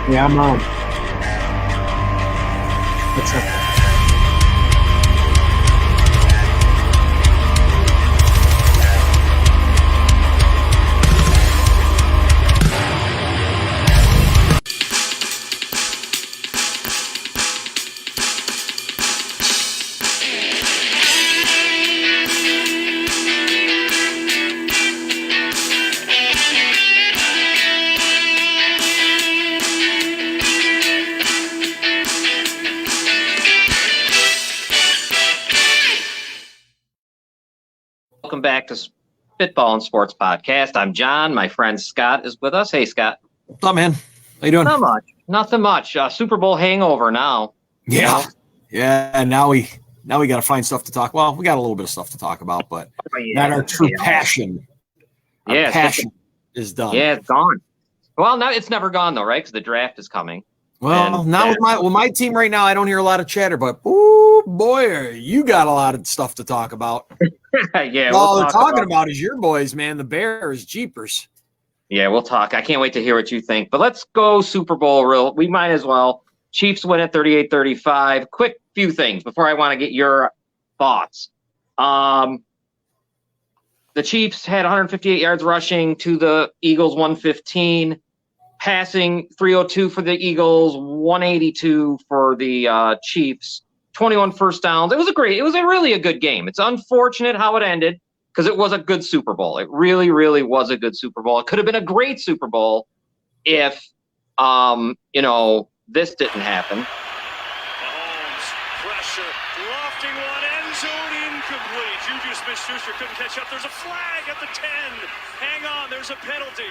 Yeah, I'm on. What's up? Welcome back to Spitball and Sports Podcast. I'm John. My friend Scott is with us. Hey, Scott. What's up, man? How you doing? Nothing much. Super Bowl hangover now. Yeah. You know? Yeah. And now we got to find stuff to talk. Well, we got a little bit of stuff to talk about, but not our true passion. Our passion is done. Yeah, it's gone. Well, now it's never gone though, right? Because the draft is coming. Well, now with my team right now, I don't hear a lot of chatter, but oh boy, you got a lot of stuff to talk about. Yeah, all they're talking about is your boys, man. The Bears, jeepers. Yeah, we'll talk. I can't wait to hear what you think. But let's go Super Bowl. We might as well. Chiefs win at 38-35. Quick few things before I want to get your thoughts. The Chiefs had 158 yards rushing to the Eagles 115. Passing 302 for the Eagles, 182 for the Chiefs, 21 first downs. It was really a good game. It's unfortunate how it ended because it was a good Super Bowl. It really, really was a good Super Bowl. It could have been a great Super Bowl if, this didn't happen. Mahomes, pressure, lofting one, end zone incomplete. Juju Smith-Schuster couldn't catch up. There's a flag at the 10. Hang on, there's a penalty.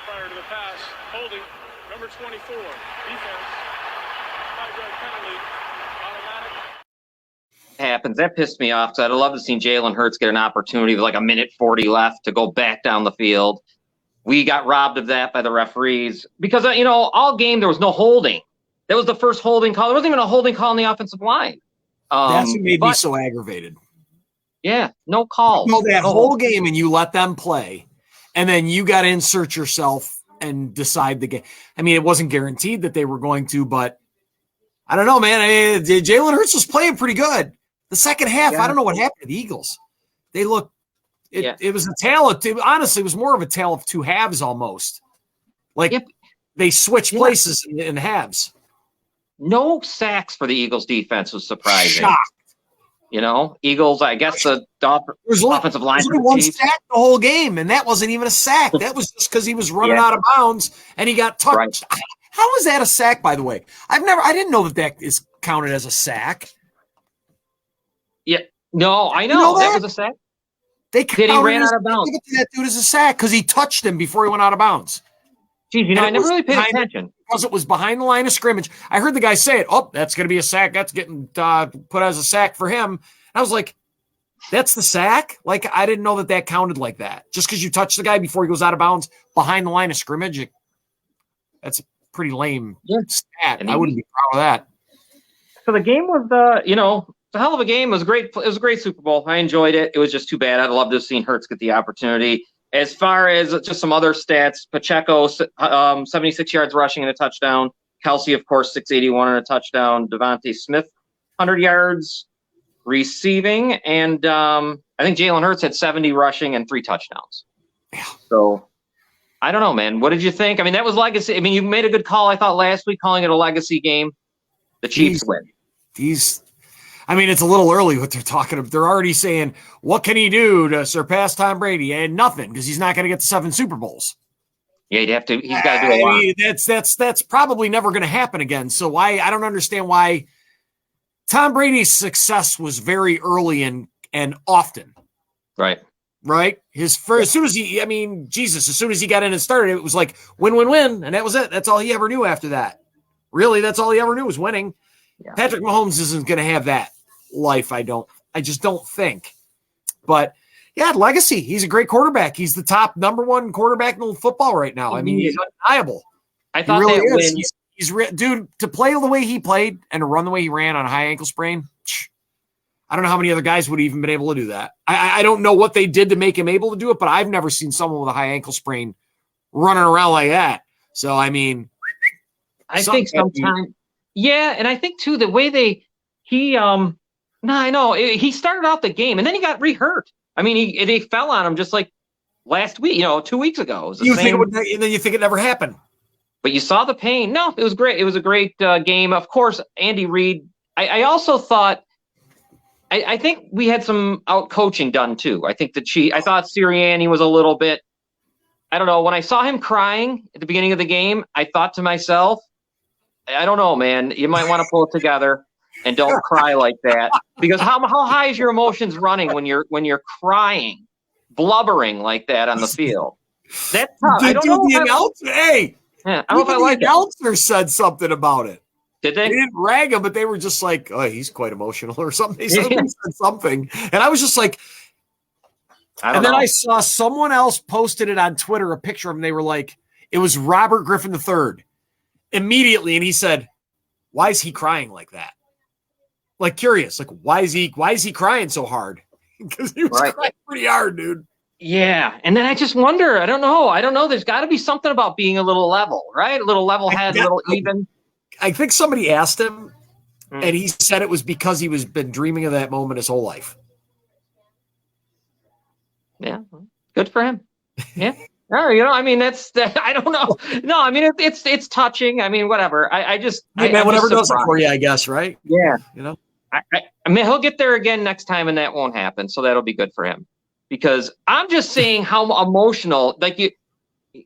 Prior to the pass, holding, number 24, defense, 5-yard penalty, automatic. Happens. That pissed me off because I'd love to see Jalen Hurts get an opportunity with like a minute 40 left to go back down the field. We got robbed of that by the referees because, all game there was no holding. That was the first holding call. There wasn't even a holding call on the offensive line. That's what made me so aggravated. Yeah, no calls. No, that whole game and you let them play, and then you got to insert yourself and decide the game. I mean, it wasn't guaranteed that they were going to, but I don't know, man. Jalen Hurts was playing pretty good. The second half, I don't know what happened to the Eagles. They looked it was a tale of honestly, it was more of a tale of two halves almost. Like they switched places in halves. No sacks for the Eagles defense was surprising. Shocked. Eagles, I guess the offensive line. There was one sack the whole game, and that wasn't even a sack. That was just because he was running out of bounds and he got touched. Right. How is that a sack, by the way? I didn't know that is counted as a sack. Yeah. No, I know. That was a sack. He ran out of bounds. That dude is a sack because he touched him before he went out of bounds. Geez, I never really paid attention. Because it was behind the line of scrimmage. I heard the guy say it. Oh, that's going to be a sack. That's getting put as a sack for him. And I was like, that's the sack? Like, I didn't know that counted like that. Just because you touch the guy before he goes out of bounds behind the line of scrimmage, that's a pretty lame stat. I wouldn't be proud of that. So the game was, it's a hell of a game. It was great. It was a great Super Bowl. I enjoyed it. It was just too bad. I'd love to have seen Hurts get the opportunity. As far as just some other stats, Pacheco, 76 yards rushing and a touchdown. Kelsey, of course, 681 and a touchdown. Devontae Smith, 100 yards receiving. And I think Jalen Hurts had 70 rushing and 3 touchdowns. Yeah. So I don't know, man. What did you think? I mean, that was legacy. I mean, you made a good call, I thought, last week, calling it a legacy game. The Chiefs win. It's a little early what they're talking about. They're already saying, what can he do to surpass Tom Brady? And nothing, because he's not going to get to 7 Super Bowls. Yeah, he's got to do a lot. That's probably never going to happen again. So I don't understand why Tom Brady's success was very early and often. Right. As soon as he got in and started, it was like win, and that was it. That's all he ever knew after that. Really, that's all he ever knew was winning. Yeah. Patrick Mahomes isn't going to have that life. I just don't think. But yeah, legacy. He's a great quarterback. He's the top number 1 quarterback in football right now. I mean, he's undeniable. I thought he really is. Dude, to play the way he played and to run the way he ran on a high ankle sprain. I don't know how many other guys would have even been able to do that. I don't know what they did to make him able to do it, but I've never seen someone with a high ankle sprain running around like that. So, I mean, I think sometimes, and I think too the way I know he started out the game and then he got re-hurt. I mean, they fell on him just like last week, 2 weeks ago. And then you think it never happened. But you saw the pain. No, it was great. It was a great game. Of course, Andy Reid. I also thought. I think we had some out coaching done too. I think I thought Sirianni was a little bit. I don't know. When I saw him crying at the beginning of the game, I thought to myself, I don't know, man. You might want to pull it together and don't cry like that, because how high is your emotions running when you're crying, blubbering like that on the field? That's tough. I don't know. The announcer, I don't know if I like it. The announcer said something about it. Did they? They didn't rag him, but they were just like, "Oh, he's quite emotional" or something. They said something, and I was just like, then I saw someone else posted it on Twitter, a picture of him. They were like, it was Robert Griffin III. Immediately, and he said, "Why is he crying like that?" Like, curious, like why is he crying so hard? Because he was crying pretty hard, dude. Yeah, and then I just wonder. I don't know. There's got to be something about being a little level, right? A little level head, a little even. I think somebody asked him, and he said it was because he was been dreaming of that moment his whole life. Yeah, good for him. Yeah. I mean, that's I don't know. No, I mean, it's touching. I mean, whatever. Whatever does it for you, I guess, right? Yeah. You know, I mean, he'll get there again next time, and that won't happen. So that'll be good for him. because I'm just saying how emotional. Like you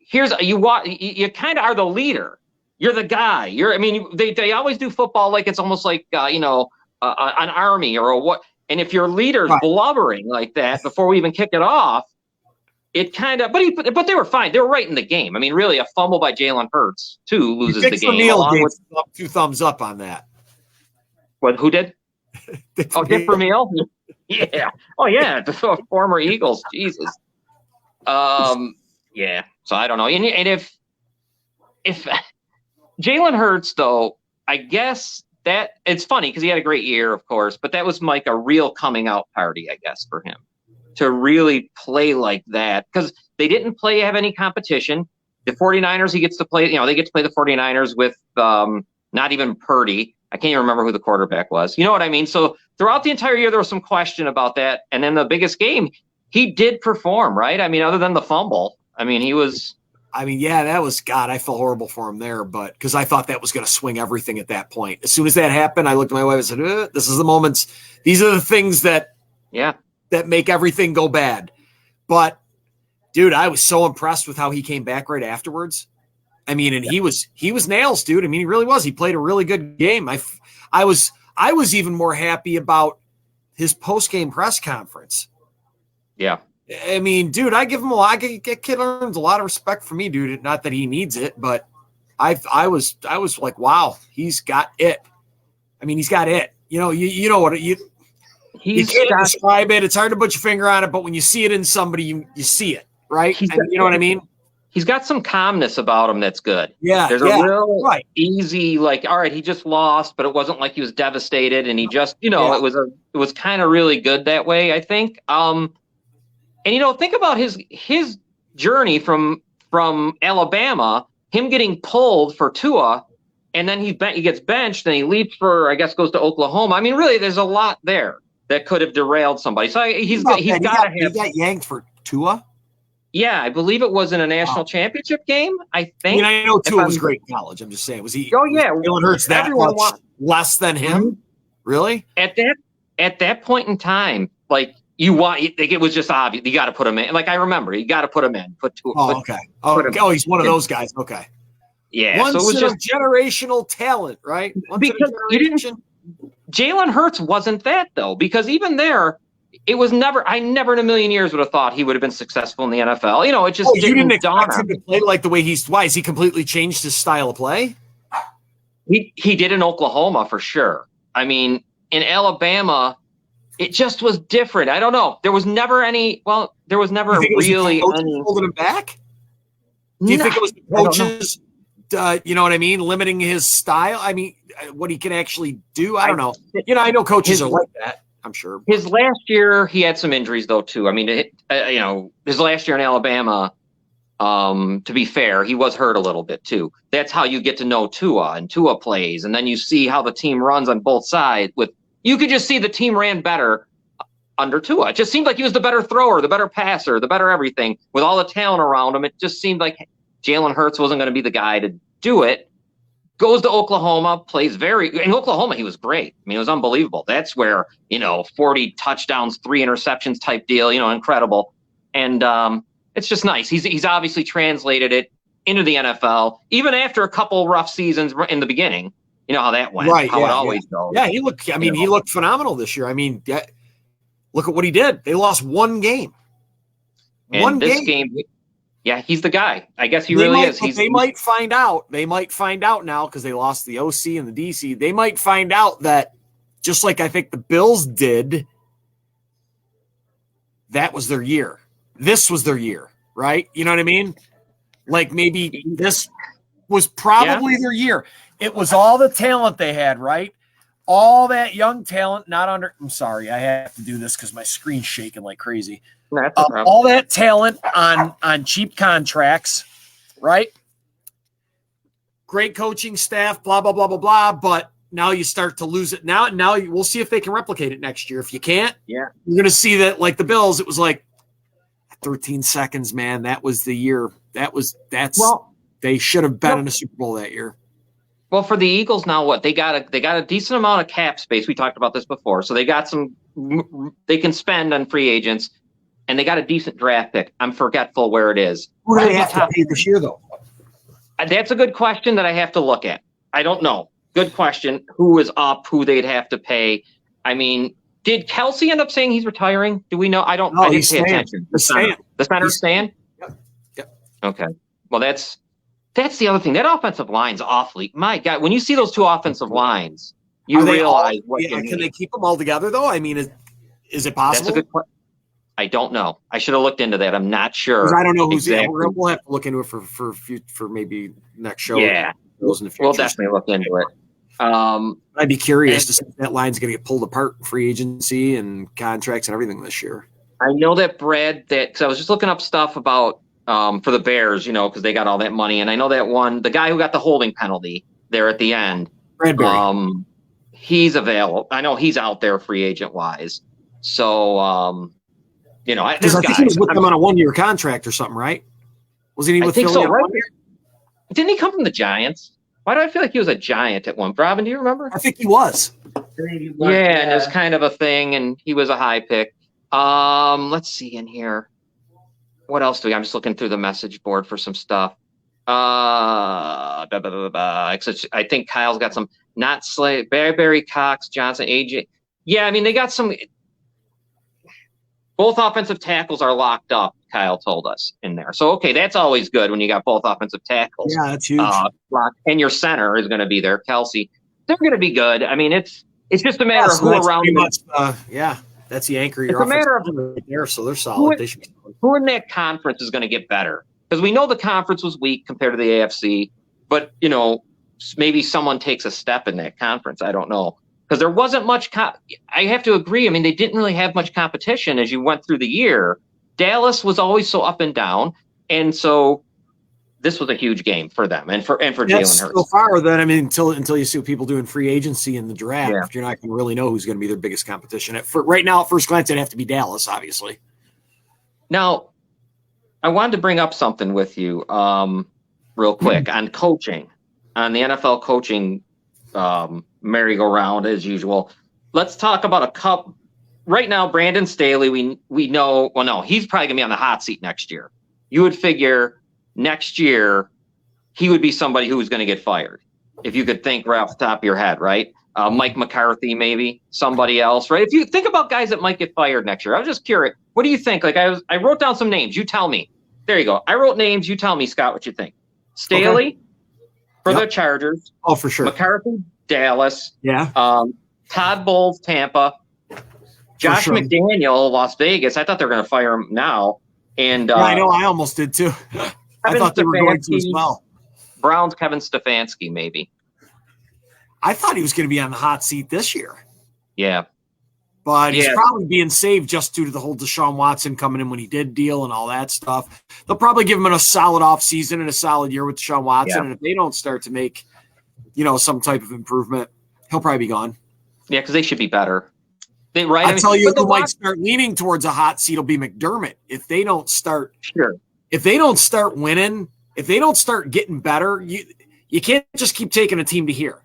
kind of are the leader. You're the guy. They always do football like it's almost like an army or a what. And if your leader's blubbering like that before we even kick it off, it kind of. But they were fine. They were right in the game. I mean, really, a fumble by Jalen Hurts too loses the game. Gave 2 thumbs up on that. What? Who did? Dick Vermeil? Yeah. Oh yeah, the former Eagles. Jesus. Yeah. So I don't know. And if Jalen Hurts, though, I guess that it's funny because he had a great year, of course, but that was like a real coming out party, I guess, for him to really play like that because they didn't have any competition. The 49ers, he gets to play, they get to play the 49ers with not even Purdy. I can't even remember who the quarterback was. You know what I mean? So throughout the entire year, there was some question about that. And then the biggest game, he did perform, right? I mean, other than the fumble, he was. That was God. I felt horrible for him there, but because I thought that was going to swing everything at that point. As soon as that happened, I looked at my wife and said, "This is the moments. These are the things that make everything go bad." But dude, I was so impressed with how he came back right afterwards. And he was nails, dude. He really was. He played a really good game. I was even more happy about his post-game press conference. Yeah. Dude, I give him a lot. Kid earns a lot of respect for me, dude. Not that he needs it, but I was like, wow, he's got it. He's got it. You know what you can't describe it. It's hard to put your finger on it, but when you see it in somebody, you see it, right? You know what I mean? He's got some calmness about him that's good. Yeah. There's a real easy, like, all right, he just lost, but it wasn't like he was devastated, and he just, it was kind of really good that way, I think. And think about his journey from Alabama, him getting pulled for Tua, and then he gets benched, and he leaps for, I guess, goes to Oklahoma. Really, there's a lot there that could have derailed somebody. So he got yanked for Tua. Yeah, I believe it was in a national championship game. I think. I know Tua was great in college. I'm just saying, was he? Oh yeah, Jalen Hurts that much less than him? Mm-hmm. Really? At that point in time, like. It was just obvious. You got to put him in. Like I remember, you got to put him in. He's one of those guys. Okay. Yeah. So it was just generational talent, right? Because Jalen Hurts wasn't that though, because even there, it was never. I never in a million years would have thought he would have been successful in the NFL. It just didn't expect him to play like the way he's. Why has he completely changed his style of play? He did in Oklahoma for sure. In Alabama. It just was different. I don't know. There was never any. Well, there was never really any holding him back. Do you think it was the coaches? You know what I mean? Limiting his style. What he can actually do. I don't know. I know coaches are like that. I'm sure. His last year, he had some injuries though too. His last year in Alabama. To be fair, he was hurt a little bit too. That's how you get to know Tua, and Tua plays, and then you see how the team runs on both sides with. You could just see the team ran better under Tua. It just seemed like he was the better thrower, the better passer, the better everything. With all the talent around him, it just seemed like Jalen Hurts wasn't going to be the guy to do it. Goes to Oklahoma, plays in Oklahoma, he was great. It was unbelievable. That's where, 40 touchdowns, 3 interceptions type deal, incredible. And it's just nice. He's obviously translated it into the NFL, even after a couple rough seasons in the beginning. You know how that went, right? How it always goes. Yeah, he looked. He looked phenomenal this year. Look at what he did. They lost one game. And this game, yeah, he's the guy. I guess he really is. They might find out. They might find out now because they lost the OC and the DC. They might find out that just like I think the Bills did. That was their year. This was their year, right? You know what I mean? Like maybe this was probably their year. It was all the talent they had, right? All that young talent, I'm sorry, I have to do this because my screen's shaking like crazy. All that talent on cheap contracts, right? Great coaching staff, blah, blah, blah, blah, blah. But now you start to lose it. Now we'll see if they can replicate it next year. If you can't, you're going to see that like the Bills, it was like 13 seconds, man. That was the year. They should have been in a Super Bowl that year. Well, for the Eagles now, what they got a decent amount of cap space. We talked about this before, so they got some. They can spend on free agents. and they got a decent draft pick. I'm forgetful where it is. Who do they have to pay this year, though? That's a good question that I have to look at. I don't know. Good question. Who is up? Who they'd have to pay? I mean, did Kelsey end up saying he's retiring? Do we know? I don't. No, I didn't he's pay staying. attention. He's staying. The center's staying. Yep. Okay. Well, that's the other thing. That offensive line's awfully. My God, when you see those two offensive lines, you Are they realize all, what yeah, you can need. they keep them all together, though? I mean, is it possible? That's a good question. I don't know. I should have looked into that. I'm not sure. 'Cause I don't know who's exactly. We'll have to look into it for maybe next show. Yeah, Those in the future. we'll definitely look into it. I'd be curious to see if that line's going to get pulled apart in free agency and contracts and everything this year. I know that because I was just looking up stuff about for the Bears, because they got all that money, and I know that the guy who got the holding penalty there at the end, Bradbury. He's available. I know he's out there free agent wise. So, Because I think he was with them on a 1-year contract or something, right? Wasn't he with think Philly so, on right? 1 year? Didn't he come from the Giants? Why do I feel like he was a Giant at one? Robin, do you remember? I think he was. Yeah, and it was kind of a thing, and he was a high pick. Let's see in here. What else do we? I'm just looking through the message board for some stuff. I think Kyle's got some. Not Slade, Barry, Cox, Johnson, AJ. Yeah, I mean they got some. Both offensive tackles are locked up. Kyle told us in there. So okay, that's always good when you got both offensive tackles. Yeah, that's huge. Locked, and your center is going to be there, Kelsey. They're going to be good. I mean, it's just a matter of so who that's around. pretty much, that's the anchor. It's a matter of right there, so they're solid. They should be solid. Who in that conference is going to get better? Because we know the conference was weak compared to the AFC, but maybe someone takes a step in that conference. I don't know. Because there wasn't much. I have to agree. I mean, they didn't really have much competition as you went through the year. Dallas was always so up and down, and so this was a huge game for them and for Jalen Hurts. So far, that I mean, until you see what people do in free agency in the draft, Yeah. you're not going to really know who's going to be their biggest competition. Right now, at first glance, it'd have to be Dallas, obviously. Now, I wanted to bring up something with you, real quick on coaching, on the NFL coaching merry-go-round as usual. Let's talk about a couple. Right now, Brandon Staley, we know. Well, no, he's probably gonna be on the hot seat next year. You would figure next year he would be somebody who was going to get fired, if you could think right off the top of your head, right? Mike McCarthy, maybe somebody else, right? If you think about guys that might get fired next year, I was just curious. What do you think? Like I wrote down some names. You tell me. There you go. I wrote names. You tell me, Scott, what you think. Staley for the Chargers. Oh, for sure. McCarthy, Dallas. Yeah. Todd Bowles, Tampa. Josh sure. McDaniel, Las Vegas. I thought they were going to fire him now. And Yeah, I know. I almost did too. I thought they were going to as well. Browns, Kevin Stefanski, maybe. I thought he was going to be on the hot seat this year, Yeah. but he's Yeah. probably being saved just due to the whole Deshaun Watson coming in when he did deal and all that stuff. They'll probably give him a solid offseason and a solid year with Deshaun Watson. Yeah. And if they don't start to make, some type of improvement, he'll probably be gone. Yeah, because they should be better. Right? I'll tell you but the who might start leaning towards a hot seat will be McDermott. If they don't start winning, if they don't start getting better, you can't just keep taking a team to here.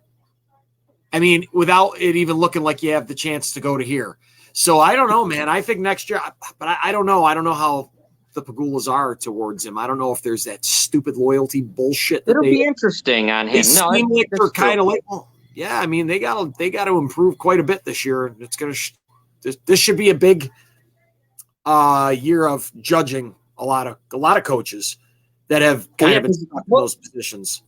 I mean, without it even looking like you have the chance to go to here. So I don't know, man. I think next year, but I don't know. I don't know how the Pagulas are towards him. I don't know if there's that stupid loyalty bullshit. It'll be interesting on him. They seem like they're kind of like, well, yeah. I mean, they got to improve quite a bit this year. It's gonna. This should be a big year of judging a lot of coaches that have kind of been stuck in those positions.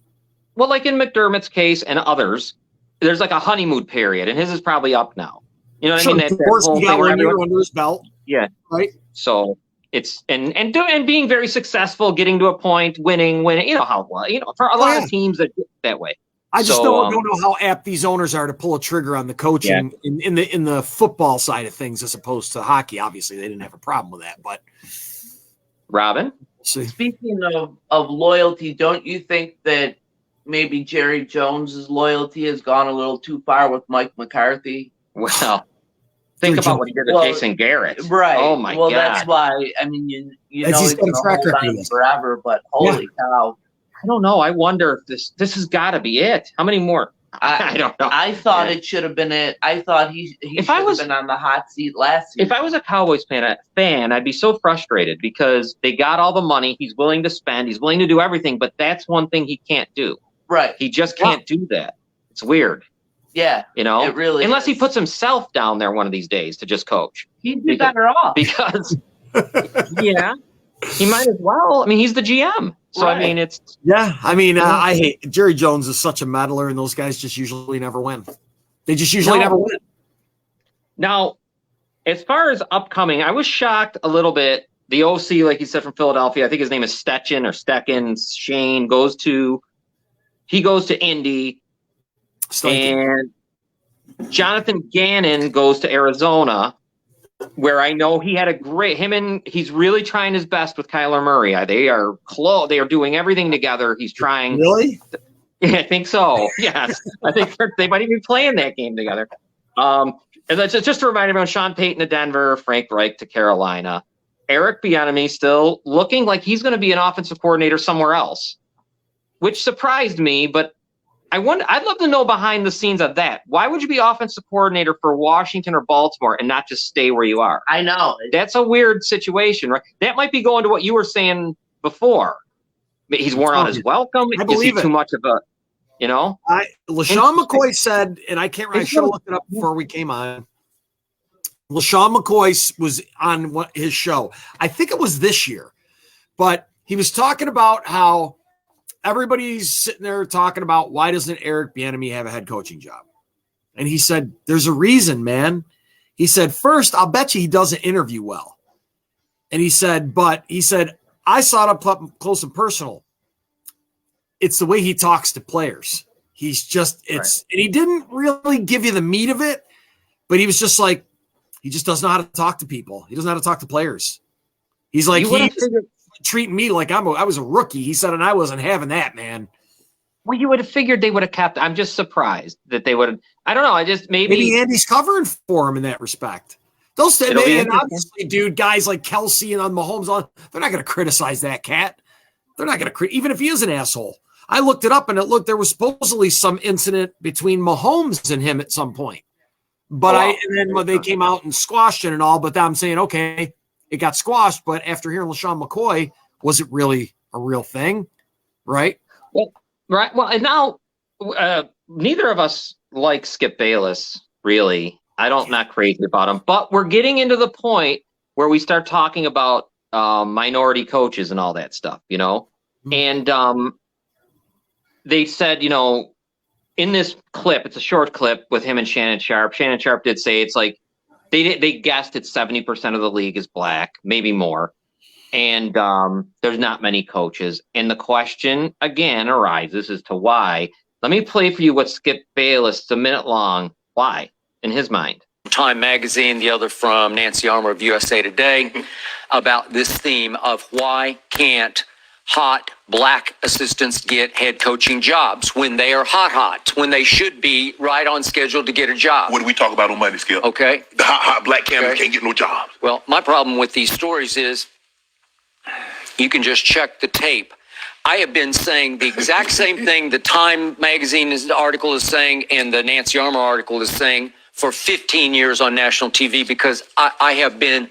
Well, like in McDermott's case and others, there's like a honeymoon period, and his is probably up now. You know what I mean? Of course, he got 1 year under his belt. Yeah. Right. So it's and being very successful, getting to a point, winning. You know how for a lot of teams that get that way. I just don't know how apt these owners are to pull a trigger on the coaching in the football side of things as opposed to hockey. Obviously, they didn't have a problem with that. But Robin, speaking of loyalty, don't you think that maybe Jerry Jones's loyalty has gone a little too far with Mike McCarthy? Well, think about what he did to Jason Garrett. Right. Oh my God. Well, that's why. I mean, you know he's going to hold on forever, but holy cow! I don't know. I wonder if this has got to be it. How many more? I don't know. I thought it should have been it. I thought he If should I have was- been on the hot seat last season. If I was a Cowboys fan, I'd be so frustrated because they got all the money. He's willing to spend. He's willing to do everything, but that's one thing he can't do. Right. He just can't do that. It's weird, Yeah. you know. It really unless he is. puts himself down there one of these days to just coach. He'd be better off. Because yeah, he might as well. I mean, he's the GM, so I Right. mean, it's Yeah, I mean, I hate Jerry Jones is such a meddler, and those guys just usually never win. They just usually No. never win. now as far as upcoming. I was shocked a little bit. The OC, like you said, from Philadelphia, I think his name is Stechen. Shane goes to Indy. And Jonathan Gannon goes to Arizona, where I know he had he's really trying his best with Kyler Murray. They are close. They are doing everything together. He's trying. Really? Yeah, I think so. Yes. I think they might even be playing that game together. And that's just to remind everyone, Sean Payton to Denver, Frank Reich to Carolina. Eric Bieniemy still looking like he's going to be an offensive coordinator somewhere else, which surprised me, but I'd love to know behind the scenes of that. Why would you be offensive coordinator for Washington or Baltimore and not just stay where you are? I know. That's a weird situation, right? That might be going to what you were saying before. He's worn out his welcome. I Is believe he it. too much of a, you know? LaShawn McCoy said, and I can't remember, I should have looked it up before we came on. LaShawn McCoy was on his show. I think it was this year, but he was talking about how everybody's sitting there talking about why doesn't Eric Bieniemy have a head coaching job? And he said, there's a reason, man. He said, first, I'll bet you he doesn't interview well. And he said, I saw it up close and personal. It's the way he talks to players. He's just, and he didn't really give you the meat of it, but he was just like, he just doesn't know how to talk to people. He doesn't know how to talk to players. He's like, he's treating me like I was a rookie. He said, and I wasn't having that, man. Well, you would have figured they would have kept. I'm just surprised that they would have. I don't know. I just maybe Andy's covering for him in that respect. Those It'll be and obviously, dude, guys like Kelsey and on Mahomes, they're not going to criticize that cat. They're not going to even if he is an asshole. I looked it up and there was supposedly some incident between Mahomes and him at some point. But and then when they came out and squashed it and all, but I'm saying, okay, it got squashed. But after hearing LaShawn McCoy, was it really a real thing? Right? Well, right. Well, and now neither of us like Skip Bayless, really. Not crazy about him, but we're getting into the point where we start talking about minority coaches and all that stuff, you know? Mm-hmm. And they said, you know, in this clip, it's a short clip with him and Shannon Sharpe. Shannon Sharpe did say it's like they guessed it's 70% of the league is black, maybe more. And there's not many coaches. And the question again arises as to why. Let me play for you what Skip Bayless, it's a minute long, why, in his mind. Time Magazine, the other from Nancy Armour of USA Today, about this theme of why can't hot black assistants get head coaching jobs when they are hot, when they should be right on schedule to get a job. What do we talk about on Monday, Skip? Okay. The hot black candidates can't get no jobs. Well, my problem with these stories is you can just check the tape. I have been saying the exact same thing the Time Magazine article is saying and the Nancy Armour article is saying for 15 years on national TV because I have been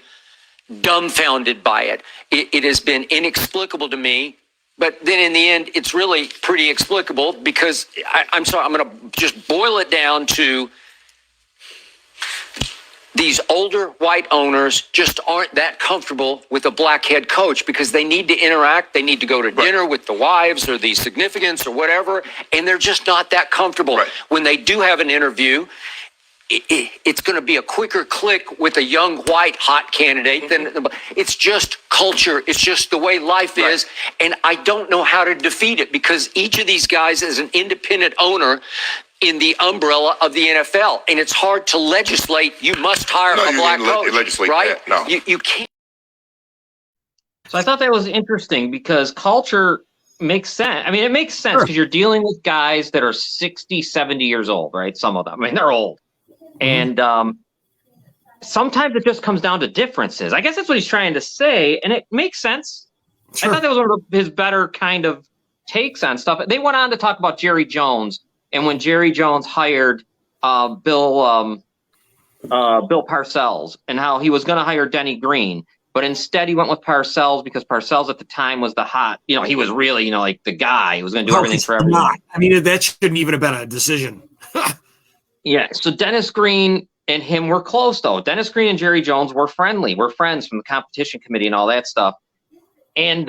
dumbfounded by it. It has been inexplicable to me, but then in the end, it's really pretty explicable because I'm sorry, I'm going to just boil it down to these older white owners just aren't that comfortable with a black head coach because they need to interact. They need to go to dinner with the wives or the significants or whatever, and they're just not that comfortable. Right. When they do have an interview, it's going to be a quicker click with a young white hot candidate than it's just culture. It's just the way life is. And I don't know how to defeat it because each of these guys is an independent owner in the umbrella of the NFL. And it's hard to legislate. You must hire a black coach, legislate right? That. No. You can't. So I thought that was interesting because culture makes sense. I mean, it makes sense because you're dealing with guys that are 60, 70 years old, right? Some of them. I mean, they're old. And sometimes it just comes down to differences. I guess that's what he's trying to say, and it makes sense. Sure. I thought that was one of his better kind of takes on stuff. They went on to talk about Jerry Jones, and when Jerry Jones hired Bill Parcells, and how he was going to hire Denny Green, but instead he went with Parcells because Parcells at the time was the hot, he was really, like the guy who was going to do everything for everyone. Not. I mean, that shouldn't even have been a decision. Yeah. So Dennis Green and him were close, though. Dennis Green and Jerry Jones were friendly. We're friends from the competition committee and all that stuff. And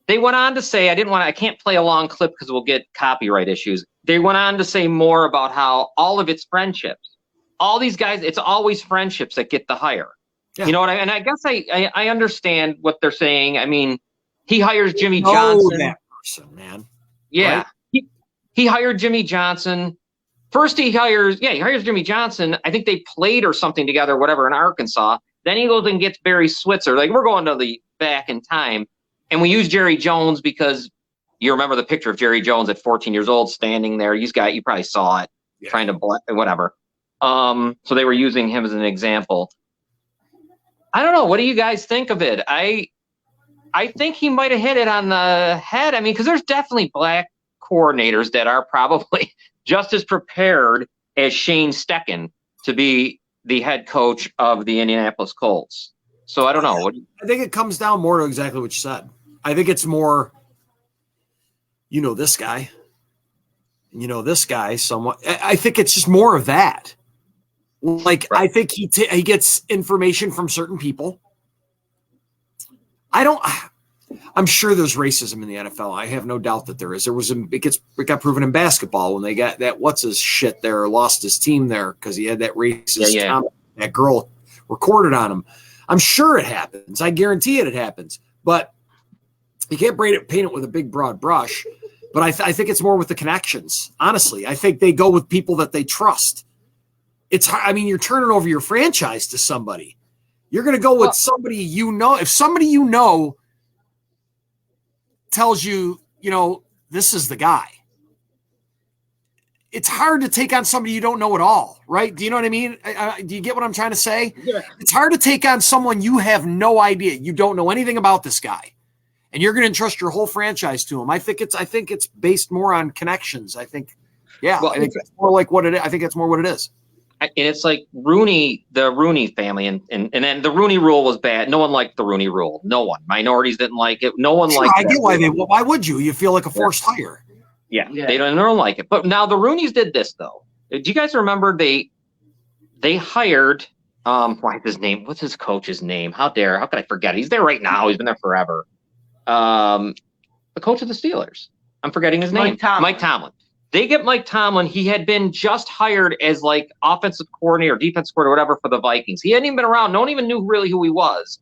they went on to say, I can't play a long clip because we'll get copyright issues. They went on to say more about how all of its friendships, all these guys, it's always friendships that get the hire. Yeah. You know what I mean? And I guess I understand what they're saying. I mean, he hires Jimmy Johnson. That person, man. Yeah. Right? He hired Jimmy Johnson. First he hires Jimmy Johnson. I think they played or something together, whatever, in Arkansas. Then he goes and gets Barry Switzer. Like, we're going to the back in time. And we use Jerry Jones because you remember the picture of Jerry Jones at 14 years old standing there. You probably saw it, trying to whatever. So they were using him as an example. I don't know. What do you guys think of it? I think he might have hit it on the head. I mean, because there's definitely black coordinators that are probably just as prepared as Shane Steichen to be the head coach of the Indianapolis Colts. So I don't know. I think it comes down more to exactly what you said. I think it's more, this guy, this guy somewhat. I think it's just more of that. Like, right. I think he gets information from certain people. I'm sure there's racism in the NFL. I have no doubt that there is. It got proven in basketball when they got that what's his shit there, lost his team there because he had that racist comment, that girl recorded on him. I'm sure it happens. I guarantee it happens. But you can't paint it with a big broad brush. But I think it's more with the connections. Honestly, I think they go with people that they trust. It's hard. I mean, you're turning over your franchise to somebody. You're going to go with somebody you know. If somebody you know tells you, this is the guy, it's hard to take on somebody you don't know at all, right? Do you know what I mean? Do you get what I'm trying to say? Yeah. It's hard to take on someone you have no idea. You don't know anything about this guy, and you're going to entrust your whole franchise to him. I think it's based more on connections. I think it's more like what it is. I think it's more what it is. And it's like the Rooney family, and then the Rooney Rule was bad. No one liked the Rooney Rule. No one. Minorities didn't like it. No one liked it. I get why why would you? You feel like a forced hire. Yeah, they don't like it. But now the Rooneys did this, though. Do you guys remember they hired what's his name? What's his coach's name? How could I forget? He's there right now. He's been there forever. The coach of the Steelers. I'm forgetting his name. Mike Tomlin. They get Mike Tomlin. He had been just hired as like offensive coordinator, defensive coordinator, whatever for the Vikings. He hadn't even been around. No one even knew really who he was.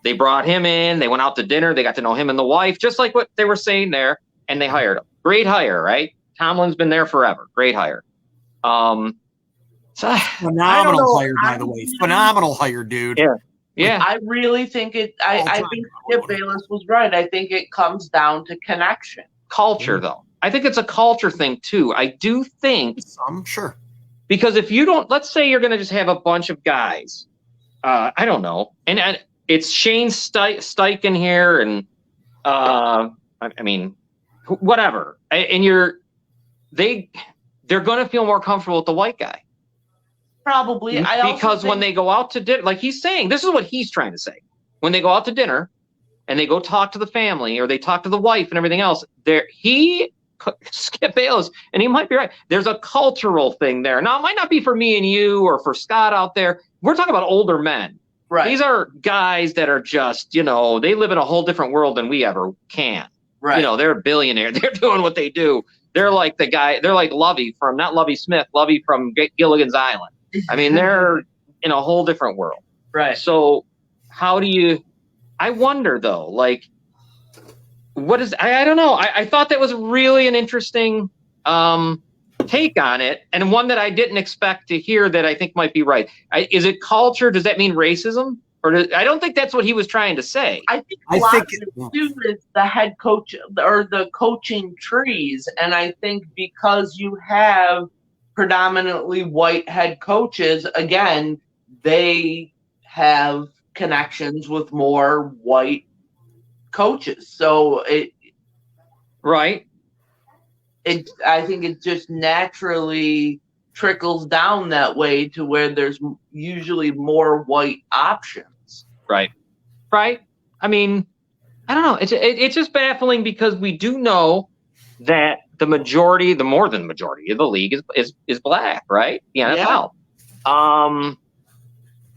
They brought him in. They went out to dinner. They got to know him and the wife, just like what they were saying there. And they hired him. Great hire, right? Tomlin's been there forever. Great hire. Phenomenal hire, by the way. Phenomenal hire, dude. Yeah. I really think I think Skip Bayless was right. I think it comes down to connection. Culture, though. I think it's a culture thing, too. I do think. I'm sure. Because if you don't, let's say you're going to just have a bunch of guys. I don't know. And it's Shane Steichen here. And I mean, whatever. And they're going to feel more comfortable with the white guy. Probably. Because when they go out to dinner, like he's saying, this is what he's trying to say. When they go out to dinner and they go talk to the family or they talk to the wife and everything else, Skip Bayless, and he might be right. There's a cultural thing there. Now, it might not be for me and you or for Scott out there. We're talking about older men. Right. These are guys that are just, they live in a whole different world than we ever can. Right. They're a billionaire. They're doing what they do. They're like the guy. They're like Lovey from, not Lovey Smith, Lovey from Gilligan's Island. I mean, they're in a whole different world. Right. So how do you, I wonder though, like, what is, I don't know. I thought that was really an interesting take on it, and one that I didn't expect to hear that I think might be right. Is it culture? Does that mean racism? Or I don't think that's what he was trying to say. I think a lot of it too is the head coach or the coaching trees. And I think because you have predominantly white head coaches, again, they have connections with more white coaches. So I think it just naturally trickles down that way to where there's usually more white options. Right. I mean, I don't know. It's just baffling because we do know that the more than the majority of the league is black, right? The NFL. Yeah.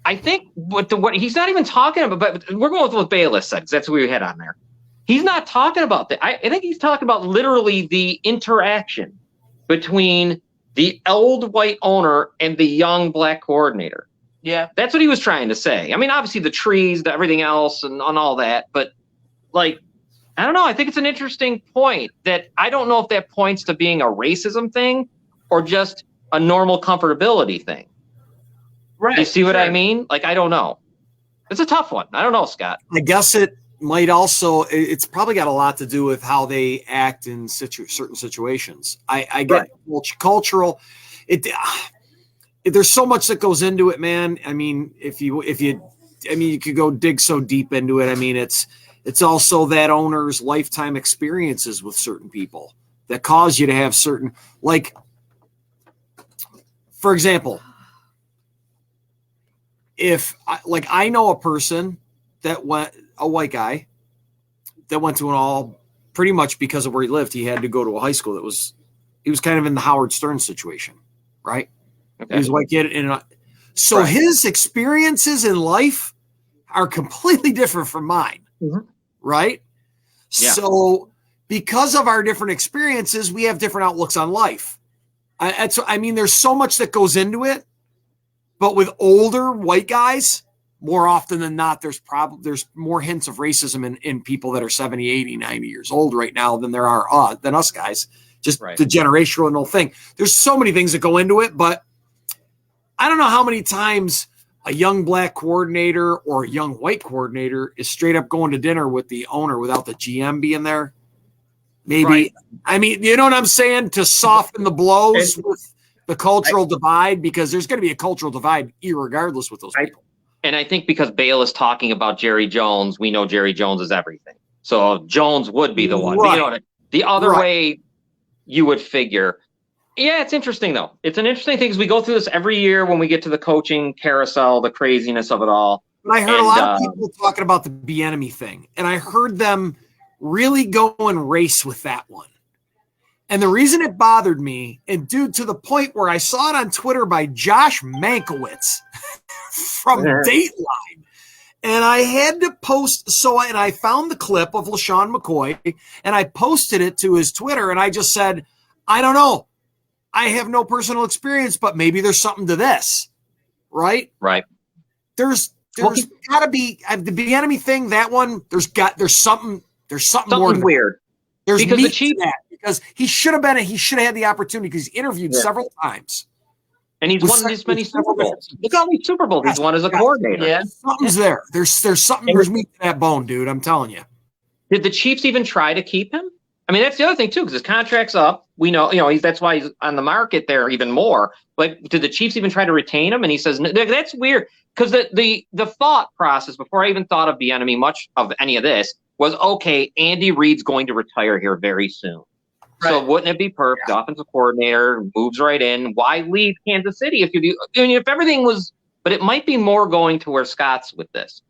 I think what he's not even talking about, but we're going with what Bayless said, because that's what we had on there. He's not talking about that. I think he's talking about literally the interaction between the old white owner and the young black coordinator. Yeah. That's what he was trying to say. I mean, obviously the trees, everything else and all that, but like, I don't know. I think it's an interesting point that I don't know if that points to being a racism thing or just a normal comfortability thing. Right. You see what I mean? Like, I don't know. It's a tough one. I don't know, Scott. I guess it might also, it's probably got a lot to do with how they act in certain situations. I get cultural. There's so much that goes into it, man. I mean, you could go dig so deep into it. I mean, it's also that owner's lifetime experiences with certain people that cause you to have certain, like, for example, I know a person that a white guy that went to an all, pretty much because of where he lived, he had to go to a high school he was kind of in the Howard Stern situation, right? Okay. He was a white kid. His experiences in life are completely different from mine, right? Yeah. So because of our different experiences, we have different outlooks on life. I mean, there's so much that goes into it. But with older white guys, more often than not, there's more hints of racism in people that are 70, 80, 90 years old right now than there are than us guys. Just the generational thing. There's so many things that go into it, but I don't know how many times a young black coordinator or a young white coordinator is straight up going to dinner with the owner without the GM being there. Maybe. Right. I mean, you know what I'm saying? To soften the blows with the cultural divide, because there's going to be a cultural divide irregardless with those people. And I think because Bale is talking about Jerry Jones, we know Jerry Jones is everything. So Jones would be the one. Right. You know, the other way you would figure. Yeah, it's interesting, though. It's an interesting thing because we go through this every year when we get to the coaching carousel, the craziness of it all. But I heard a lot of people talking about the Bieniemy thing, and I heard them really go and race with that one. And the reason it bothered me, and dude, to the point where I saw it on Twitter by Josh Mankiewicz from Dateline, and I had to post. And I found the clip of LaShawn McCoy, and I posted it to his Twitter, and I just said, I don't know. I have no personal experience, but maybe there's something to this, right? Right. There's got to be the Bieniemy thing. That one, there's something more weird. There's because meat to that. Because he should have had the opportunity because he interviewed several times. And he's won this many Super Bowls. Look how many Super Bowls he's won as a coordinator. Yeah. Something's there. There's something, there's meat to that bone, dude. I'm telling you. Did the Chiefs even try to keep him? I mean, that's the other thing, too, because his contract's up. We know, that's why he's on the market there even more. Like, did the Chiefs even try to retain him? And he says, that's weird. Because the thought process, before I even thought of Bieniemy, much of any of this, was, okay, Andy Reid's going to retire here very soon. Right. So wouldn't it be perfect? Yeah. Offensive coordinator moves right in. Why leave Kansas City if you do? I mean, if everything was, but it might be more going to where Scott's with this.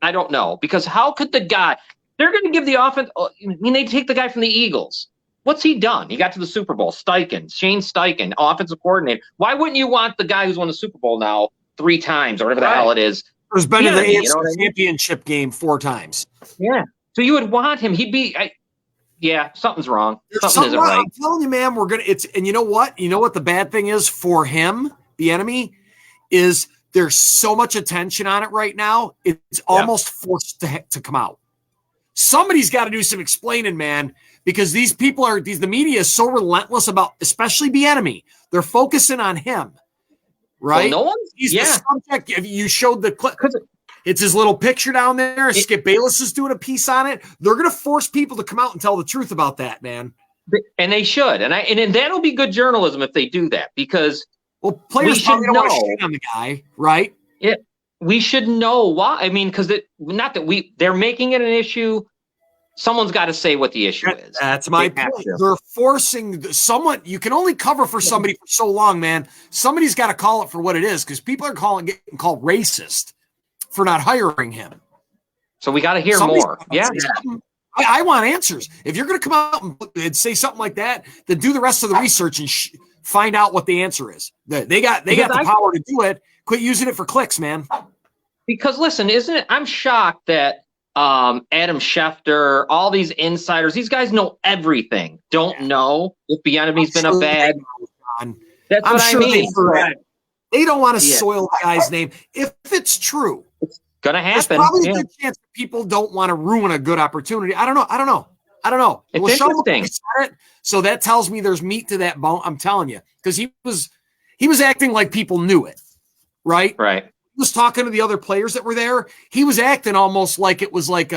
I don't know, because how could the guy? They're going to give the offense. I mean, they take the guy from the Eagles. What's he done? He got to the Super Bowl. Shane Steichen, offensive coordinator. Why wouldn't you want the guy who's won the Super Bowl now 3 times or whatever the hell it is? Who's been in the AFC Championship game 4 times? Yeah. So you would want him. He'd be. Yeah, something's wrong. Something isn't right. I'm telling you, man, and you know what? You know what the bad thing is for him, Bieniemy, is there's so much attention on it right now. It's almost forced to come out. Somebody's got to do some explaining, man, because the media is so relentless about, especially Bieniemy. They're focusing on him, right? Well, no one. He's the subject. You showed the clip. It's his little picture down there. Skip Bayless is doing a piece on it. They're going to force people to come out and tell the truth about that, man. And they should. And that'll be good journalism if they do that, because players probably don't want to shit on the guy, right? Yeah, we should know why. I mean, because they're making it an issue someone's got to say what the issue is. That's my They have point. to. They're forcing someone. You can only cover for somebody for so long, man. Somebody's got to call it for what it is, because people are getting called racist for not hiring him. So we got to hear Somebody's more. gotta Yeah. say something. I want answers. If you're going to come out and say something like that, then do the rest of the research and find out what the answer is. They got the power to do it. Quit using it for clicks, man. Because listen, isn't it? I'm shocked that Adam Schefter, all these insiders, these guys know everything. Don't know if Bieniemy's been a bad. That's I'm what sure I mean. they don't want to soil the guy's name. If it's true, It's gonna there's happen. probably Yeah. a good chance that people don't want to ruin a good opportunity. I don't know. It's Well, Sean interesting. McCoy said it, so that tells me there's meat to that bone. I'm telling you, because he was acting like people knew it, right? Right. He was talking to the other players that were there. He was acting almost like it was like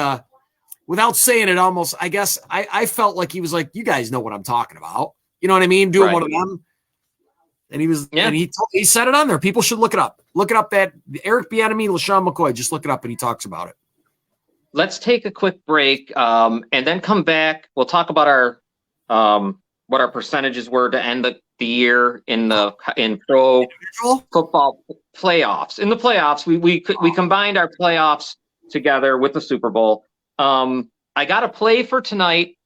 without saying it, almost. I guess I felt like he was like, "You guys know what I'm talking about." You know what I mean? Doing Right. one of them. And he said it on there. People should look it up. Look it up at Eric Bieniemy, LaShawn McCoy. Just look it up, and he talks about it. Let's take a quick break and then come back. We'll talk about our what our percentages were to end the year in pro football playoffs. In the playoffs, we combined our playoffs together with the Super Bowl. I got a play for tonight,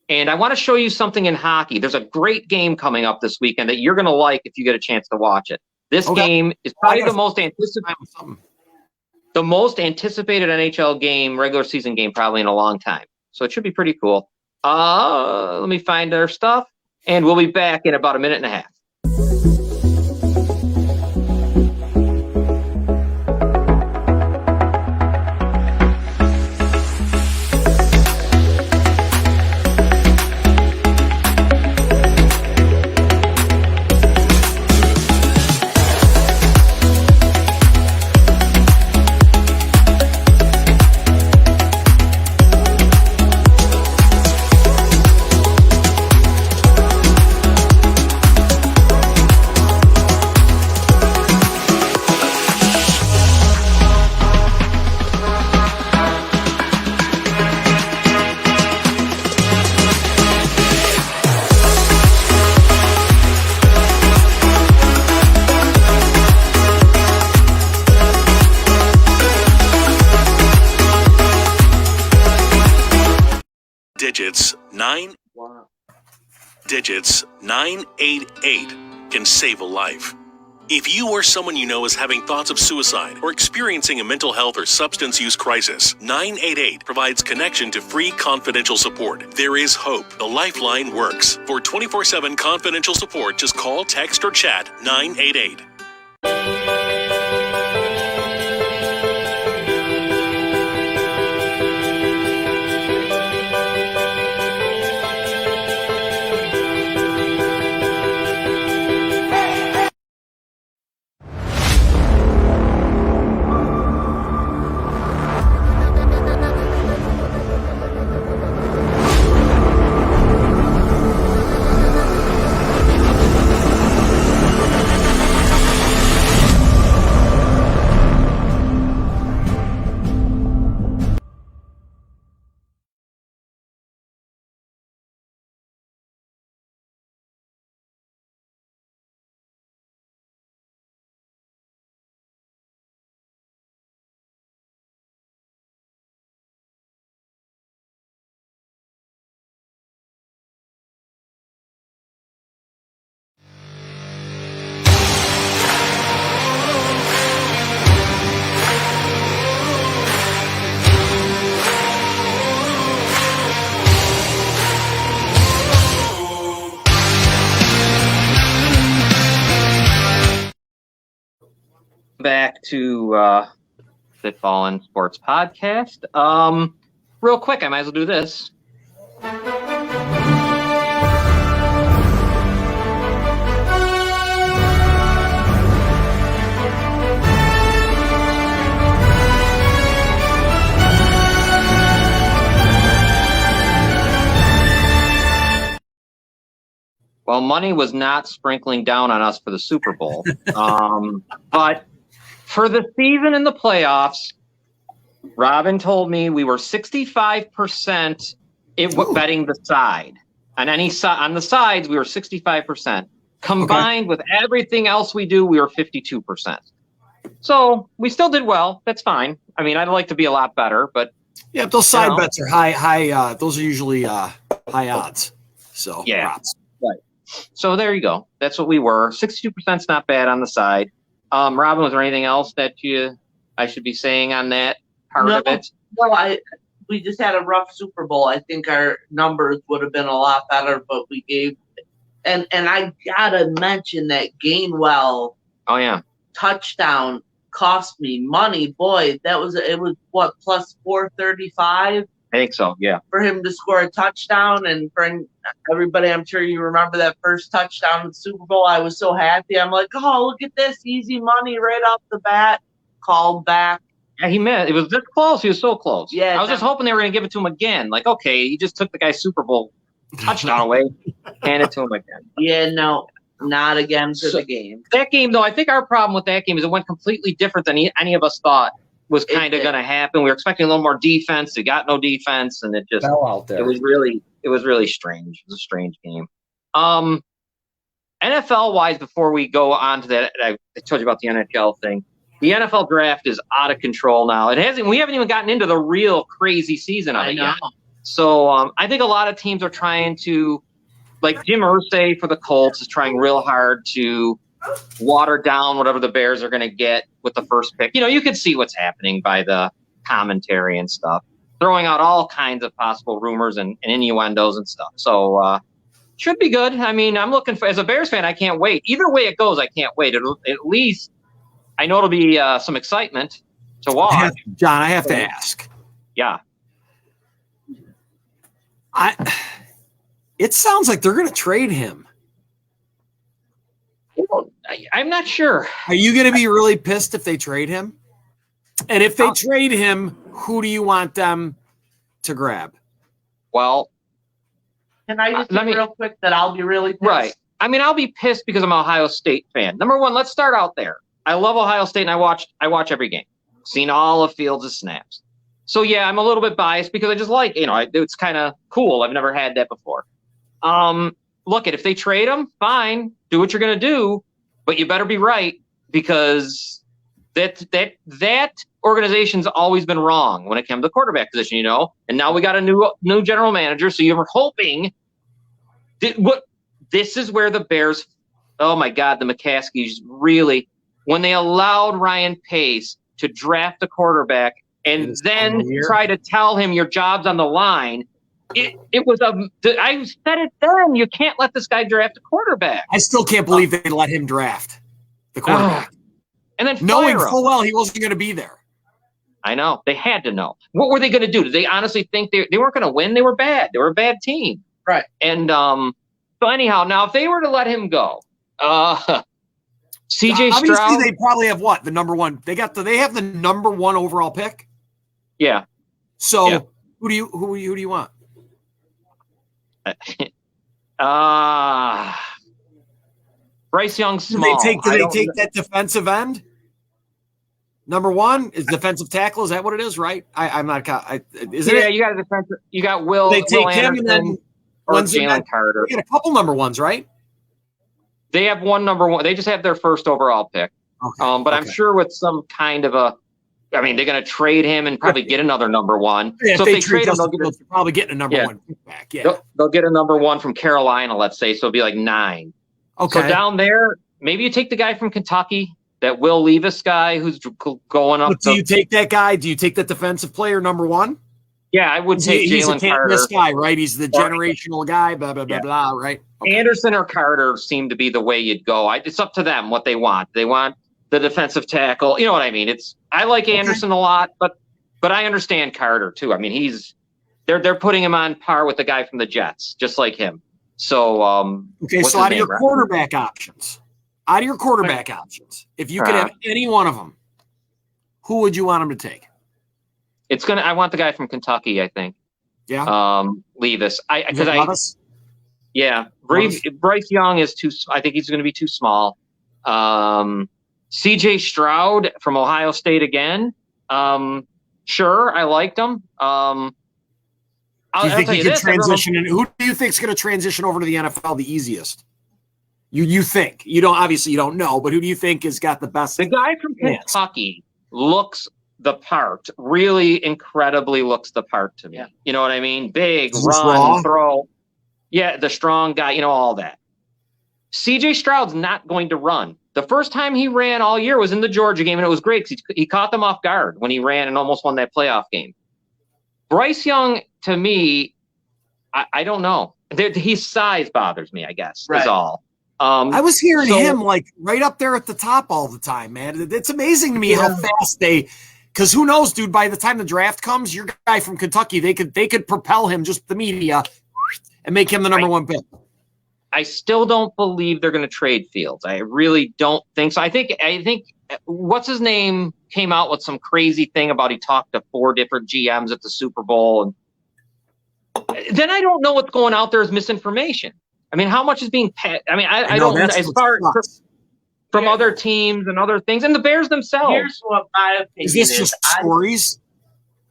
and I want to show you something in hockey. There's a great game coming up this weekend that you're going to like if you get a chance to watch it. This game is probably the most anticipated NHL game, regular season game, probably in a long time. So it should be pretty cool. Let me find our stuff, and we'll be back in about a minute and a half. Digits 988 can save a life. If you or someone you know is having thoughts of suicide or experiencing a mental health or substance use crisis, 988 provides connection to free confidential support. There is hope. The Lifeline works. For 24/7 confidential support, just call, text, or chat 988. Back to Fitball and Sports Podcast. Real quick, I might as well do this. Well, money was not sprinkling down on us for the Super Bowl. But for the season in the playoffs, Robin told me we were 65% Betting the side. On any side, on the sides, we were 65%. Combined with everything else we do, we were 52%. So we still did well. That's fine. I mean, I'd like to be a lot better, but yeah, those side bets are high. Those are usually high odds. So yeah, props. right. So there you go. That's what we were. 62% is not bad on the side. Robin, was there anything else that I should be saying on that part of it? No, we just had a rough Super Bowl. I think our numbers would have been a lot better, but we gave. And I gotta mention that Gainwell. Oh yeah. Touchdown cost me money. Boy, it was what, plus 435? I think so, yeah. For him to score a touchdown, and for everybody, I'm sure you remember that first touchdown in the Super Bowl. I was so happy. I'm like, oh, look at this, easy money right off the bat. Called back. Yeah, he missed. It was this close. He was so close. Yeah, I was just hoping they were going to give it to him again. Like, okay, he just took the guy's Super Bowl touchdown away, hand it to him again. Yeah, no. Not again for the game. That game, though, I think our problem with that game is it went completely different than any of us thought was kind of going to happen. We were expecting a little more defense. They got no defense, and it just fell out there. It was really strange. It was a strange game. NFL wise, before we go on to that, I told you about the NHL thing. The NFL draft is out of control now. We haven't even gotten into the real crazy season of it yet. So I think a lot of teams are trying to. Like Jim Irsay for the Colts is trying real hard to water down whatever the Bears are going to get with the first pick. You can see what's happening by the commentary and stuff, throwing out all kinds of possible rumors and innuendos and stuff. So should be good. I mean, I'm looking for, as a Bears fan, I can't wait. Either way it goes, I can't wait. At least I know it'll be some excitement to watch. John, I have to ask. Yeah. It sounds like they're going to trade him. I'm not sure. Are you going to be really pissed if they trade him? And if they trade him, who do you want them to grab? Well, can I just say real quick that I'll be really pissed? Right. I mean, I'll be pissed because I'm an Ohio State fan. Number one, let's start out there. I love Ohio State, and I watch every game. Seen all of Fields' snaps. So, yeah, I'm a little bit biased because I just like, it's kind of cool. I've never had that before. Look, if they trade him, fine, do what you're going to do, but you better be right because that organization's always been wrong when it comes to the quarterback position, and now we got a new general manager. So you were hoping this is where the Bears, oh my God, the McCaskies really, when they allowed Ryan Pace to draft a quarterback and then try to tell him your job's on the line. It was I said it then. You can't let this guy draft a quarterback. I still can't believe they let him draft the quarterback. And then knowing full well he wasn't going to be there. I know. They had to know. What were they going to do? Did they honestly think they weren't going to win? They were bad. They were a bad team. Right. And so anyhow, now if they were to let him go, CJ Stroud. Obviously, they probably have what? The number one. They have the number one overall pick. Yeah. So who do you want? Bryce Young small. Do they take that defensive end? Number one is defensive tackle. Is that what it is? Right? I'm not. Is it? Yeah, you got a defensive. You got Will. They take Will him Anderson, and then or Jalen Carter. They got a couple number ones, right? They have one number one. They just have their first overall pick. Okay. But I'm sure with some kind of a. I mean, they're going to trade him and probably get another number one. Yeah, so if they trade him, they're probably getting a number one pick back. Yeah, they'll get a number one from Carolina, let's say. So it'll be like 9. Okay. So down there, maybe you take the guy from Kentucky, that Will Levis guy who's going up. But do you take that guy? Do you take that defensive player number one? Yeah, I would take Jalen Carter. This guy, right? He's the generational guy. Blah blah blah blah. Right. Okay. Anderson or Carter seem to be the way you'd go. It's up to them what they want. They want the defensive tackle. You know what I mean? I like Anderson a lot, but I understand Carter too. I mean, they're putting him on par with the guy from the Jets, just like him. So so out of your quarterback options, if you could have any one of them, who would you want him to take? I want the guy from Kentucky, I think. Yeah. Levis. Bryce Young is too. I think he's going to be too small. CJ Stroud from Ohio State again. Sure, I liked him. I Do you think tell he you can this, everyone- transition? And who do you think is going to transition over to the NFL the easiest? You think you don't obviously you don't know, but who do you think has got the best? The guy from chance? Kentucky looks the part, really incredibly looks the part to me. Yeah. You know what I mean? Big, Is this run, raw? throw. Yeah, the strong guy, you know, all that. CJ Stroud's not going to run. The first time he ran all year was in the Georgia game, and it was great because he caught them off guard when he ran and almost won that playoff game. Bryce Young, to me, I don't know. His size bothers me, I guess, is Right. all. I was hearing so- him like right up there at the top all the time, man. It's amazing to me how fast because who knows, dude, by the time the draft comes, your guy from Kentucky, they could propel him, just the media, and make him the number one pick. I still don't believe they're going to trade Fields. I really don't think so. I think what's his name came out with some crazy thing about he talked to 4 different GMs at the Super Bowl. And then I don't know what's going out there as misinformation. I mean, how much is being I mean, I know, don't, that's as what far sucks. from other teams and other things and the Bears themselves. Here's what my opinion Is this just stories?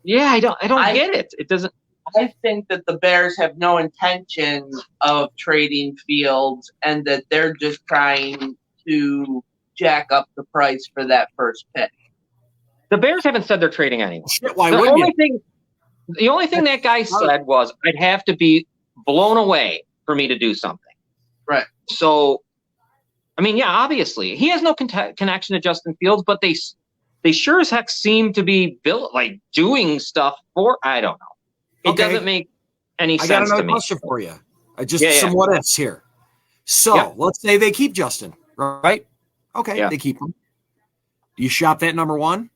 Yeah, I don't get it. It doesn't. I think that the Bears have no intention of trading Fields and that they're just trying to jack up the price for that first pick. The Bears haven't said they're trading anyone. Shit, why The wouldn't only you? thing that guy said was, I'd have to be blown away for me to do something. Right. So, I mean, yeah, obviously he has no connection to Justin Fields, but they sure as heck seem to be built like doing stuff for. I don't know. It Okay. doesn't make any I got sense to another me. question for you. I just Yeah, yeah. some what ifs here. So Yeah. let's say they keep Justin, right? Okay, Yeah. they keep him. Do you shop that number one,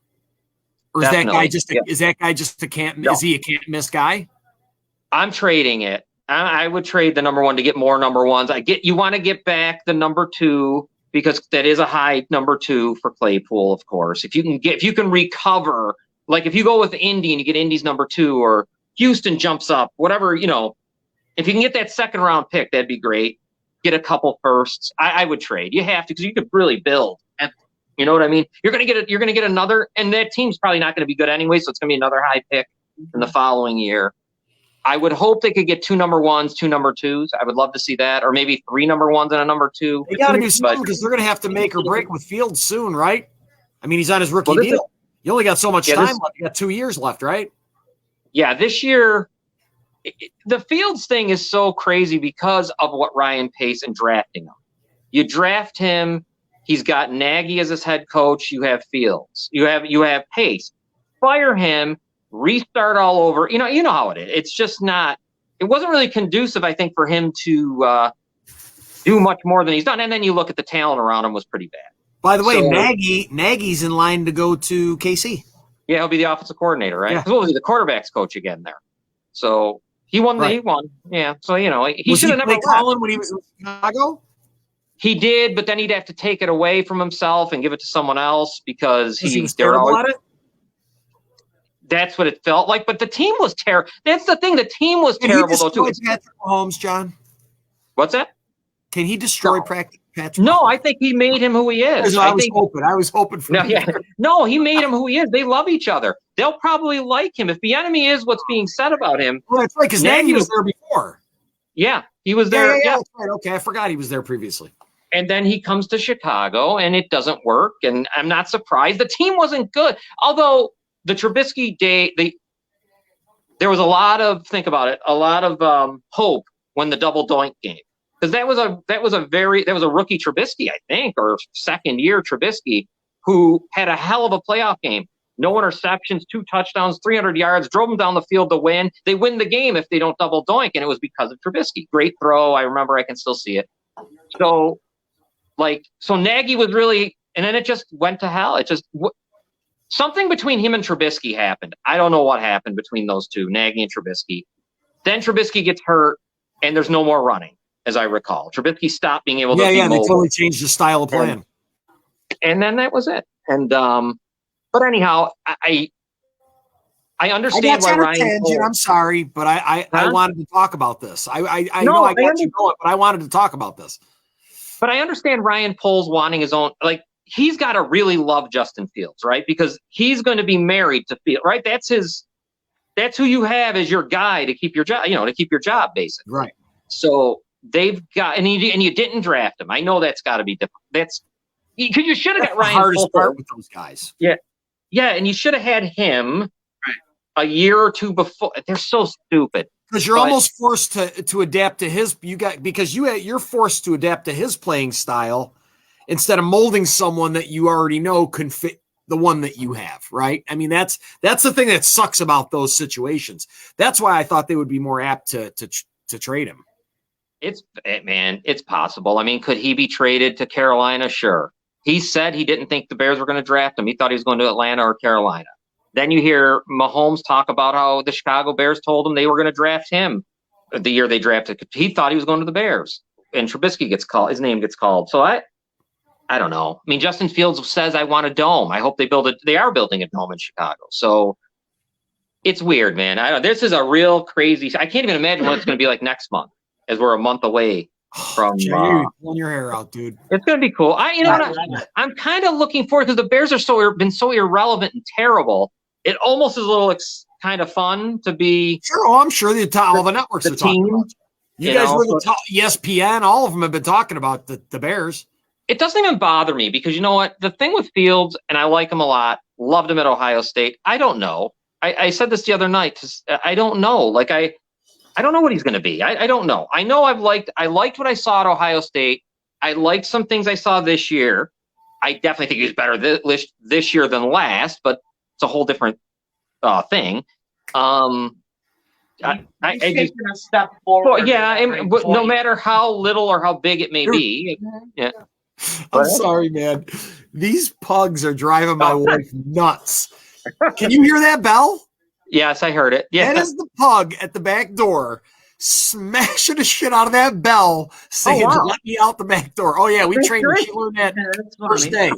or is that Definitely, guy just yeah. is that guy just a can't? No. Is he a can't miss guy? I'm trading it. I would trade the number one to get more number ones. You want to get back the number 2 because that is a high number 2 for Claypool, of course. If you can recover, like if you go with Indy and you get Indy's number 2 or Houston jumps up, whatever, you know, if you can get that second round pick, that'd be great. Get a couple firsts. I would trade. You have to, because you could really build. And you know what I mean? You're gonna get another, and that team's probably not gonna be good anyway, so it's gonna be another high pick in the following year. I would hope they could get 2 number 1s, 2 number 2s. I would love to see that, or maybe 3 number 1s and a number 2. They got to do But- something because they're going to have to make or break with Fields soon, right? I mean, he's on his rookie Well, this deal. You only got so much Yeah, time this- left. You got 2 years left, right? Yeah, this year, the Fields thing is so crazy because of what Ryan Pace and drafting him. You draft him, he's got Nagy as his head coach. You have Fields. You have Pace. Fire him, restart all over. You know how it is. It's just not. It wasn't really conducive, I think, for him to do much more than he's done. And then you look at the talent around him was pretty bad. By the way, So- Nagy's in line to go to KC. Yeah, he'll be the offensive coordinator, right? Yeah. He'll be the quarterback's coach again there. So he won. Right. He won. Yeah. So he Was should have never play left. calling when he was in Chicago? He did, but then he'd have to take it away from himself and give it to someone else because He was they were terrible always, at it. that's what it felt like. But the team was terrible. That's the thing. The team was Can he terrible though destroy too. Patrick Mahomes, John? What's that? Can he destroy No. Patrick? No, I think he made him who he is. I was hoping for. No, yeah. No, he made him who he is. They love each other. They'll probably like him. If the enemy is what's being said about him, Well, that's right, because Nagy Nagy was was- there before. yeah, he was there. Yeah, Yeah. that's right. Okay, I forgot he was there previously. And then he comes to Chicago and it doesn't work. And I'm not surprised. The team wasn't good. Although the Trubisky day, there was a lot of, think about it, a lot of hope when the double doink game. Because that was a rookie Trubisky, I think, or second year Trubisky, who had a hell of a playoff game. No interceptions, 2 touchdowns, 300 yards, drove them down the field to win. They win the game if they don't double doink, and it was because of Trubisky. Great throw. I remember, I can still see it. So Nagy was really, and then it just went to hell. It just, something between him and Trubisky happened. I don't know what happened between those two, Nagy and Trubisky. Then Trubisky gets hurt, and there's no more running, as I recall. Trubisky stopped being able to be They mobile. totally changed the style of playing. And then that was it. And but anyhow, I understand why Ryan tangent. Poles- I'm sorry, but I Huh? wanted to talk about this. I No, know I I got you going, but I wanted to talk about this. But I understand Ryan Poles wanting his own, like, he's got to really love Justin Fields, right? Because he's going to be married to Fields, right? That's that's who you have as your guy to keep your job, to keep your job, basically. Right. So they've got, and you didn't draft him. I know that's got to be difficult. Because you should have got The Ryan hardest Fulton. part with those guys. Yeah, and you should have had him a year or two before. They're so stupid. Because you're almost forced to adapt to his. You're forced to adapt to his playing style instead of molding someone that you already know can fit the one that you have, right? I mean, that's the thing that sucks about those situations. That's why I thought they would be more apt to trade him. It's possible. I mean, could he be traded to Carolina? Sure. He said he didn't think the Bears were going to draft him. He thought he was going to Atlanta or Carolina. Then you hear Mahomes talk about how the Chicago Bears told him they were going to draft him the year they drafted. He thought he was going to the Bears, and Trubisky gets called. His name gets called. So I don't know. I mean, Justin Fields says, I want a dome. I hope they build it. They are building a dome in Chicago. So it's weird, man. This is a real crazy. I can't even imagine what it's going to be like next month, as we're a month away from. You're pulling your hair out, dude. It's going to be cool. I'm kind of looking forward because the Bears are been so irrelevant and terrible. It almost is a little kind of fun to be. Sure. Oh, I'm sure all the networks are talking about it. You guys were the top, ESPN. All of them have been talking about the Bears. It doesn't even bother me because you know what? The thing with Fields, and I like him a lot, loved him at Ohio State. I don't know. I said this the other night. I don't know. Like I don't know what he's going to be. I don't know. I know I liked what I saw at Ohio State. I liked some things I saw this year. I definitely think he was better this year than last, but it's a whole different thing. I just a step forward. No matter how little or how big it may be. Yeah. I'm sorry, man. These pugs are driving my wife nuts. Can you hear that bell? Yes, I heard it. Yeah. That is the pug at the back door smashing the shit out of that bell, saying, let me out the back door. Oh, yeah, we trained her. She learned that first day.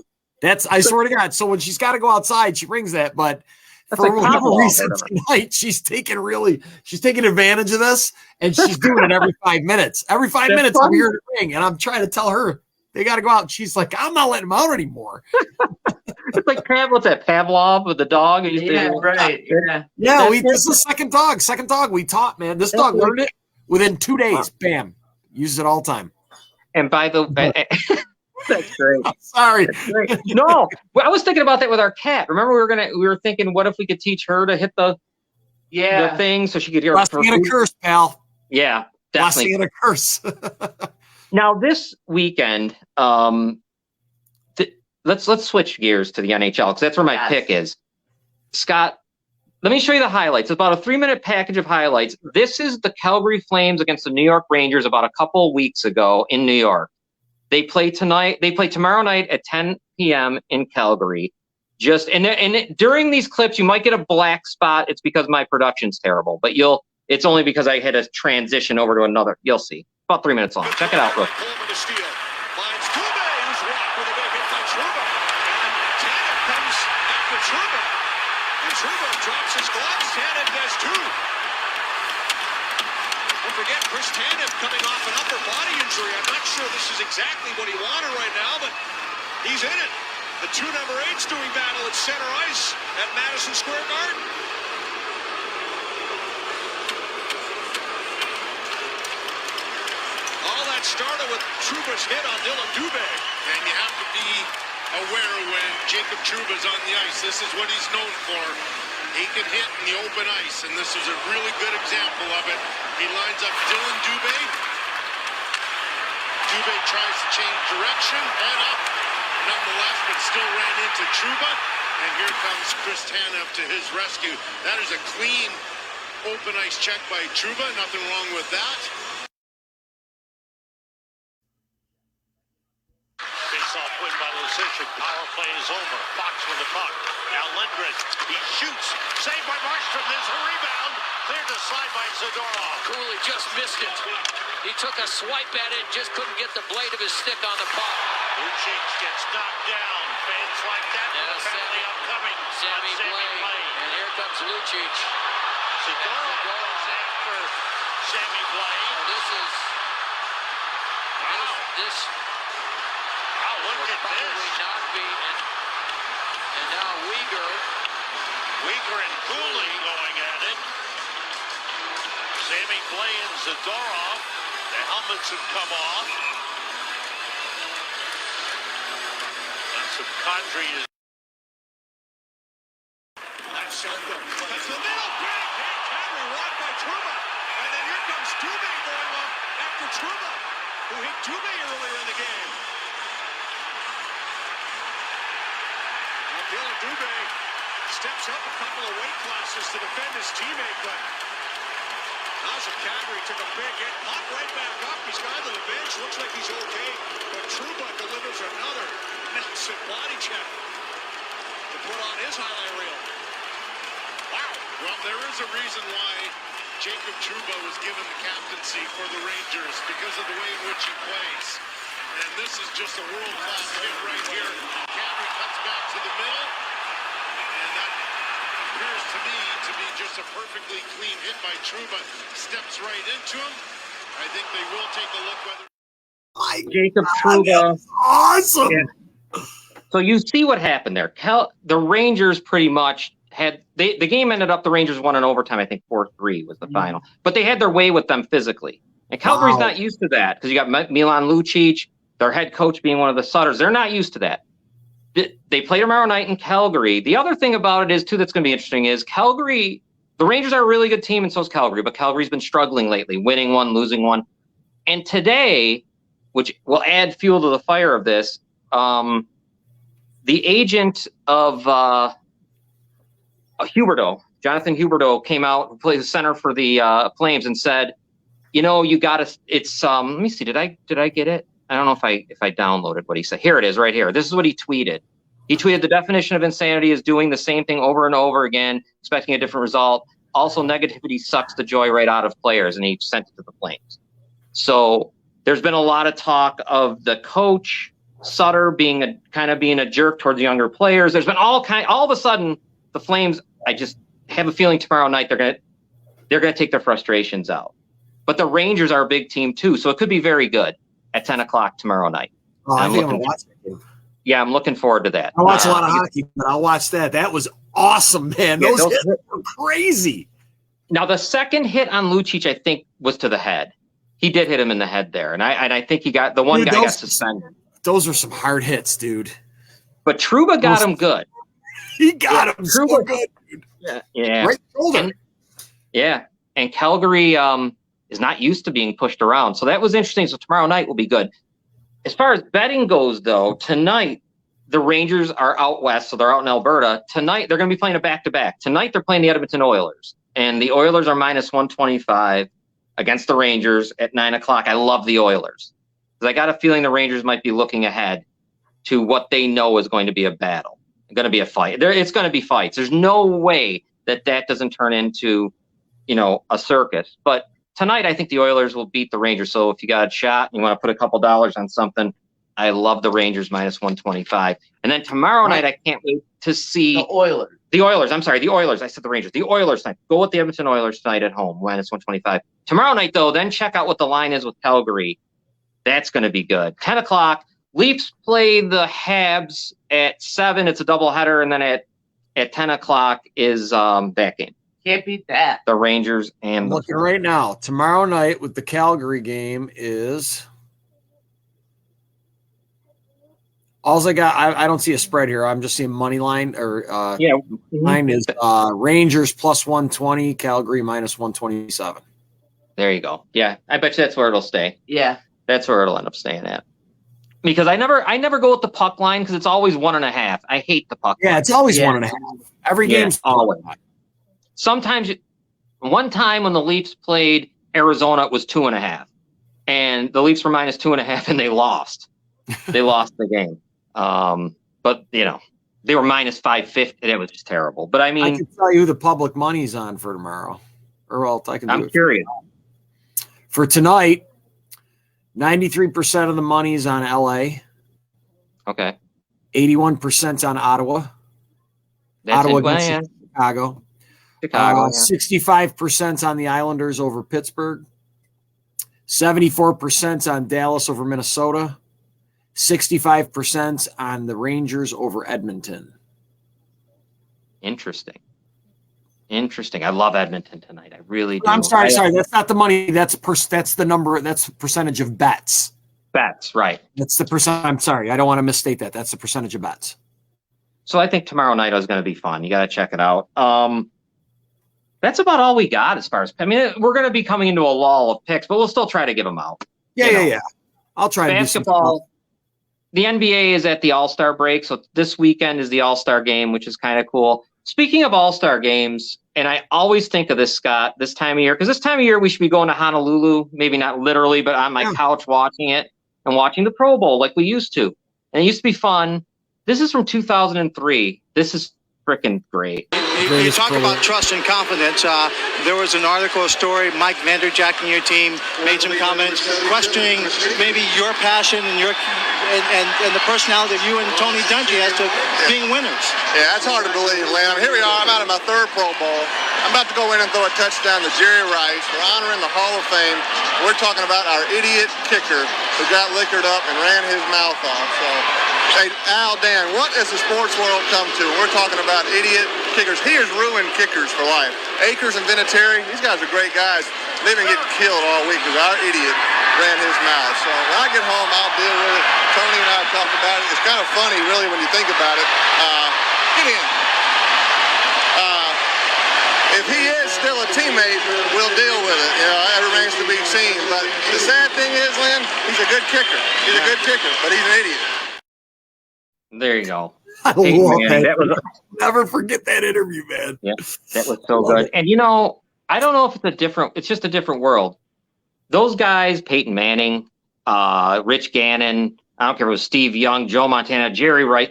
I swear to God. So when she's got to go outside, she rings that. But for whatever reason tonight, she's taking advantage of this, and she's doing it every 5 minutes. Every 5 minutes, I'm hearing it ring, and I'm trying to tell her they got to go out. And she's like, I'm not letting them out anymore. It's like what's that, Pavlov with the dog? Right. Yeah. This is the second dog we taught, man. This dog learned it within 2 days. Bam. Uses it all the time. And by the way, that's great. I'm sorry. No, I was thinking about that with our cat. Remember, we were thinking, what if we could teach her to hit the thing so she could hear Blessing and a curse, pal. Yeah, definitely. Blessing and a curse. Now this weekend, let's switch gears to the NHL because that's where my pick is. Scott, let me show you the highlights. It's about a 3-minute package of highlights. This is the Calgary Flames against the New York Rangers about a couple of weeks ago in New York. They play tonight. They play tomorrow night at 10 p.m. in Calgary. During these clips, you might get a black spot. It's because my production's terrible, but it's only because I had a transition over to another. You'll see. About 3 minutes long. Check it out, look. Drops his gloves. Tanev does too. Don't forget, Chris Tanev coming off an upper body injury. I'm not sure this is exactly what he wanted right now, but he's in it. The two number 8s doing battle at center ice at Madison Square Garden. All that started with Trouba's hit on Dylan Dubé. And you have to be aware when Jacob Trouba's on the ice. This is what he's known for. He can hit in the open ice, and this is a really good example of it. He lines up Dylan Dubé. Dubé tries to change direction, head up, nonetheless, but still ran into Trouba. And here comes Chris Tanev to his rescue. That is a clean open ice check by Trouba. Nothing wrong with that. Face-off win by Lucic. Power play is over. Fox with the puck. Now Lindgren, he shoots. Saved by Markstrom. There's a rebound. Cleared to slide by Zadorov. Cooley just missed it. He took a swipe at it, just couldn't get the blade of his stick on the puck. Lucic gets knocked down. Fans like that with a penalty upcoming. Sammy Blais. And here comes Lucic. Zadorov goes after Sammy Blais. This is... This... Wow, look at this. Not be, and now Uyghur Weaker and Cooley going at it. Sammy Blay and Zadorov. The helmets have come off. And some Kadri is. That's the middle. Big hit. Kadri rocked by Trouba. And then here comes Dubé going up after Trouba, who hit Dubé earlier in the game. Now Dylan Dubé steps up a couple of weight classes to defend his teammate, but Nazem Kadri took a big hit, popped right back up. He's gone to the bench, looks like he's okay, but Trouba delivers another massive body check to put on his highlight reel. Wow. Well, there is a reason why Jacob Trouba was given the captaincy for the Rangers, because of the way in which he plays. And this is just a world-class hit right here. Kadri cuts back to the middle, and that appears to me to be just a perfectly clean hit by Trouba. Steps right into him. I think they will take a look whether. Jacob Trouba. Awesome. Yeah. So you see what happened there. The Rangers pretty much had the game ended up the Rangers won in overtime. I think 4-3 was the final, but they had their way with them physically. And Calgary's not used to that because you got Milan Lucic, their head coach being one of the Sutters. They're not used to that. They play tomorrow night in Calgary. The other thing about it is too that's going to be interesting is Calgary. The Rangers are a really good team, and so is Calgary. But Calgary's been struggling lately, winning one, losing one. And today, which will add fuel to the fire of this, the agent of Huberdeau, Jonathan Huberdeau, came out, who plays the center for the Flames, and said, "You know, you got to. It's let me see. Did I get it? I don't know if I downloaded what he said. Here it is, right here. This is what he tweeted. He tweeted, the definition of insanity is doing the same thing over and over again, expecting a different result. Also, negativity sucks the joy right out of players," and he sent it to the Flames. So there's been a lot of talk of the coach Sutter being a jerk towards the younger players. There's been all of a sudden the Flames. I just have a feeling tomorrow night they're gonna take their frustrations out. But the Rangers are a big team too, so it could be very good at 10 o'clock tomorrow night. Oh, I think I'm watching it. Yeah, I'm looking forward to that. I watch a lot of hockey, but I'll watch that. That was awesome, man. Yeah, those hits were crazy. Now the second hit on Lucic, I think, was to the head. He did hit him in the head there, and I think he got the one guy got suspended. Those are some hard hits, dude. But Trouba got him good. He got him so good, dude. Yeah. Right shoulder. And Calgary is not used to being pushed around, so that was interesting. So tomorrow night will be good. As far as betting goes, though, tonight the Rangers are out west, so they're out in Alberta. Tonight they're going to be playing a back-to-back. Tonight they're playing the Edmonton Oilers, and the Oilers are -125 against the Rangers at 9 o'clock. I love the Oilers because I got a feeling the Rangers might be looking ahead to what they know is going to be a battle, going to be a fight. It's going to be fights. There's no way that doesn't turn into, a circus. But tonight, I think the Oilers will beat the Rangers. So if you got a shot and you want to put a couple dollars on something, I love the Rangers -125. And then tomorrow night, I can't wait to see The Oilers. The Oilers. I'm sorry, the Oilers. I said the Rangers. The Oilers tonight. Go with the Edmonton Oilers tonight at home, -125. Tomorrow night, though, then check out what the line is with Calgary. That's going to be good. 10 o'clock. Leafs play the Habs at 7. It's a doubleheader, and then at 10 o'clock is that game. Can't beat that. The Rangers and I'm looking right now. Tomorrow night with the Calgary game is all I got. I don't see a spread here. I'm just seeing money line or mine is Rangers +120, Calgary -127. There you go. Yeah, I bet you that's where it'll stay. Yeah. That's where it'll end up staying at. Because I never go with the puck line because it's always 1.5. I hate the puck line. Yeah, it's always 1.5. Every game's always. Sometimes one time when the Leafs played Arizona, it was 2.5, and the Leafs were -2.5, and they lost. They lost the game. But they were -550. It was just terrible. But I mean, I can tell you who the public money's on for tomorrow, or else I can. I'm curious. For tonight, 93% of the money is on LA. Okay. 81% on Ottawa. That's Ottawa against Chicago. 65% on the Islanders over Pittsburgh. 74% on Dallas over Minnesota. 65% on the Rangers over Edmonton. Interesting. Interesting. I love Edmonton tonight. I really do. I'm sorry. That's not the money. That's the number. That's percentage of bets. Bets, right. That's the percent. I'm sorry. I don't want to misstate that. That's the percentage of bets. So I think tomorrow night is going to be fun. You got to check it out. That's about all we got as far as, I mean, we're going to be coming into a lull of picks, but we'll still try to give them out. Yeah. I'll try to do basketball. The NBA is at the All-Star break, so this weekend is the All-Star game, which is kind of cool. Speaking of All-Star games, and I always think of this, Scott, this time of year, because this time of year we should be going to Honolulu, maybe not literally, but on my couch watching it and watching the Pro Bowl like we used to. And it used to be fun. This is from 2003. This is freaking great. You talk about trust and confidence. There was an article, a story, Mike Vanderjagt and your team made some comments questioning maybe your passion and and the personality that you and Tony Dungy has to being winners. Yeah, that's hard to believe, Len. Here we are. I'm out of my third Pro Bowl. I'm about to go in and throw a touchdown to Jerry Rice. We're honoring the Hall of Fame. We're talking about our idiot kicker who got liquored up and ran his mouth off. So, hey, Al, Dan, what has the sports world come to? We're talking about idiot kickers. He has ruined kickers for life. Akers and Vinatieri, these guys are great guys. They've been getting killed all week because our idiot ran his mouth. So when I get home, I'll deal with it. Tony and I talked about it. It's kind of funny, really, when you think about it. Get in. If he is still a teammate, we'll deal with it. You know, that remains to be seen. But the sad thing is, Lynn, he's a good kicker. He's a good kicker, but he's an idiot. There you go. I love that. Never forget that interview, man. Yeah, that was so good. And I don't know if it's just a different world. Those guys, Peyton Manning, Rich Gannon, I don't care if it was Steve Young, Joe Montana, Jerry Rice,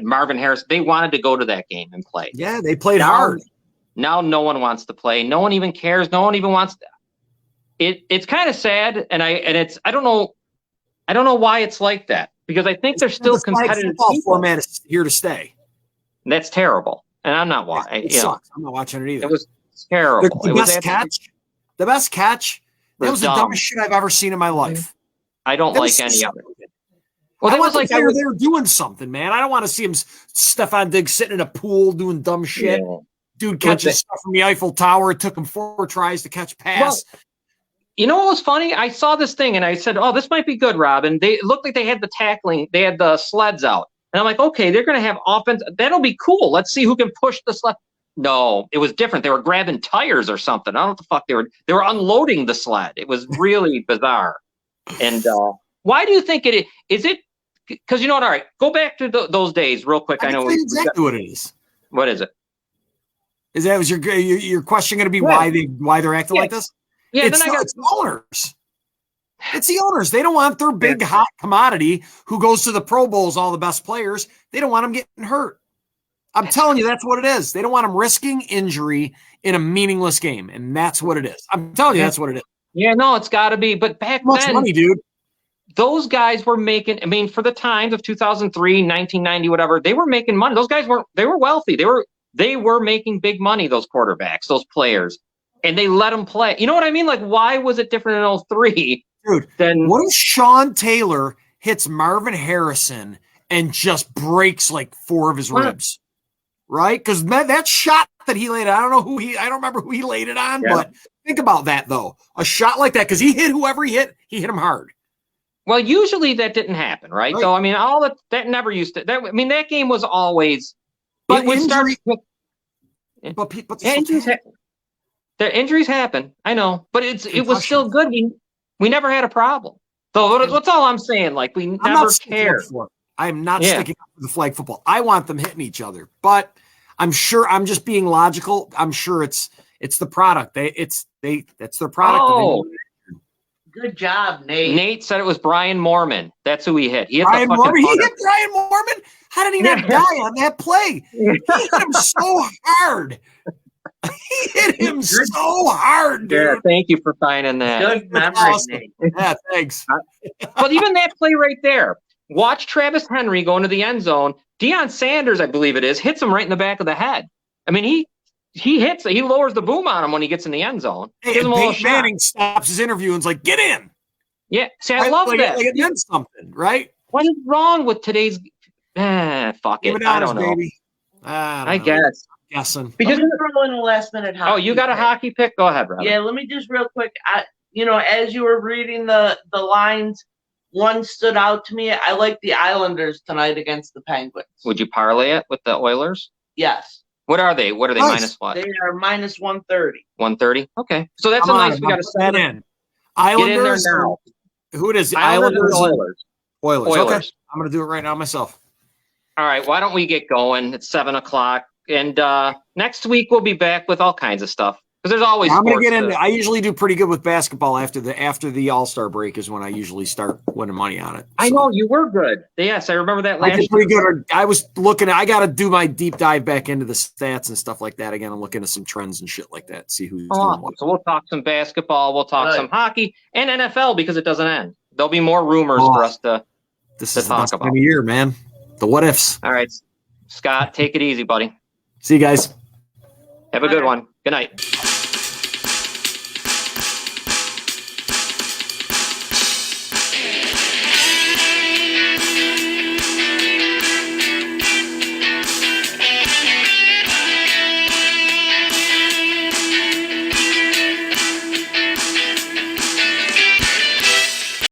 Marvin Harris, they wanted to go to that game and play. Yeah, they played hard. Now no one wants to play. No one even cares. No one even wants to. It's kind of sad, and I don't know why it's like that, because I think there's still competitive football format is here to stay. That's terrible, and I'm not watching. It sucks. I'm not watching it either. It was terrible. The best catch. That was the dumbest shit I've ever seen in my life. I don't like any of it. Well, that was like they were there doing something, man. I don't want to see him, Stefan Diggs, sitting in a pool doing dumb shit. Yeah. Dude catches stuff from the Eiffel Tower. It took him 4 tries to catch pass. Well, you know what was funny? I saw this thing and I said, "Oh, this might be good, Robin." They looked like they had the tackling. They had the sleds out, and I'm like, "Okay, they're going to have offense. That'll be cool. Let's see who can push the sled." No, it was different. They were grabbing tires or something. I don't know what the fuck they were. They were unloading the sled. It was really bizarre. And why do you think it is? It because you know what? All right, go back to those days real quick. I know exactly what it is. What is it? Is that was your question going to be why they're acting like this? Yeah, it's the owners. It's the owners. They don't want their big hot commodity who goes to the Pro Bowls, all the best players. They don't want them getting hurt. I'm telling you, that's what it is. They don't want them risking injury in a meaningless game, and that's what it is. I'm telling you, that's what it is. Yeah, no, it's got to be. But back then, money, dude. Those guys were making. I mean, for the times of 2003, 1990, whatever, they were making money. Those guys weren't. They were wealthy. They were making big money. Those quarterbacks, those players, and they let them play. You know what I mean? Like, why was it different in 03? Dude, what if Sean Taylor hits Marvin Harrison and just breaks like 4 of his ribs? Right? Because that shot that he laid, I don't remember who he laid it on, but think about that though. A shot like that, because he hit whoever he hit him hard. Well, usually that didn't happen, right? So I mean, all that never used to. That game was always. But it would start. The injuries happen. I know, but it was still good. We never had a problem. So that's all I'm saying. Like we never cared. I'm not sticking up for the flag football. I want them hitting each other, but I'm sure I'm just being logical. I'm sure it's the product. That's their product. Oh, good job, Nate. Nate said it was Brian Mormon. That's who he hit. He hit Brian Mormon. He hit Brian Mormon. How did he not die on that play? He hit him so hard. He hit him so hard, dude. Yeah, thank you for finding that. Good memory, awesome. Nate. Yeah, thanks. But even that play right there. Watch Travis Henry go into the end zone. Deion Sanders, I believe it is, hits him right in the back of the head. I mean, he lowers the boom on him when he gets in the end zone. Hey, and Peyton Manning stops his interview and's like, "Get in." Yeah, see, I love that. Like it meant something, right? What is wrong with today's? Fuck it. I don't know. Baby. I guess. guessing. Because let me throw in a last minute hockey. oh, you got a pick. hockey pick? Go ahead, Rob. Yeah, let me just real quick. As you were reading the lines, one stood out to me. I like the Islanders tonight against the Penguins. Would you parlay it with the Oilers? Yes, What are they? What are they? Nice. Minus what? they are minus 130. 130. Okay, so that's Come a on, nice. We got to put that set in. Get in there Islanders. now. Who it is? Islanders. Islanders. and Oilers. Oilers. Oilers. Okay. I'm going to do it right now myself. All right, why don't we get going? It's 7:00, and next week we'll be back with all kinds of stuff because there's always. I'm going to sports get into. I usually do pretty good with basketball after the All-Star break is when I usually start winning money on it. I So, know you were good. Yes, I remember that I last did year. pretty good. I was looking. I got to do my deep dive back into the stats and stuff like that again. I'm looking at some trends and shit like that. See who's doing Awesome. what. So we'll talk some basketball. We'll talk Right. some hockey and NFL because it doesn't end. There'll be more rumors for us to. This to is the talk best about. time of year, man. The what ifs. All right, Scott, take it easy, buddy. See you guys. Have a good one. Good night.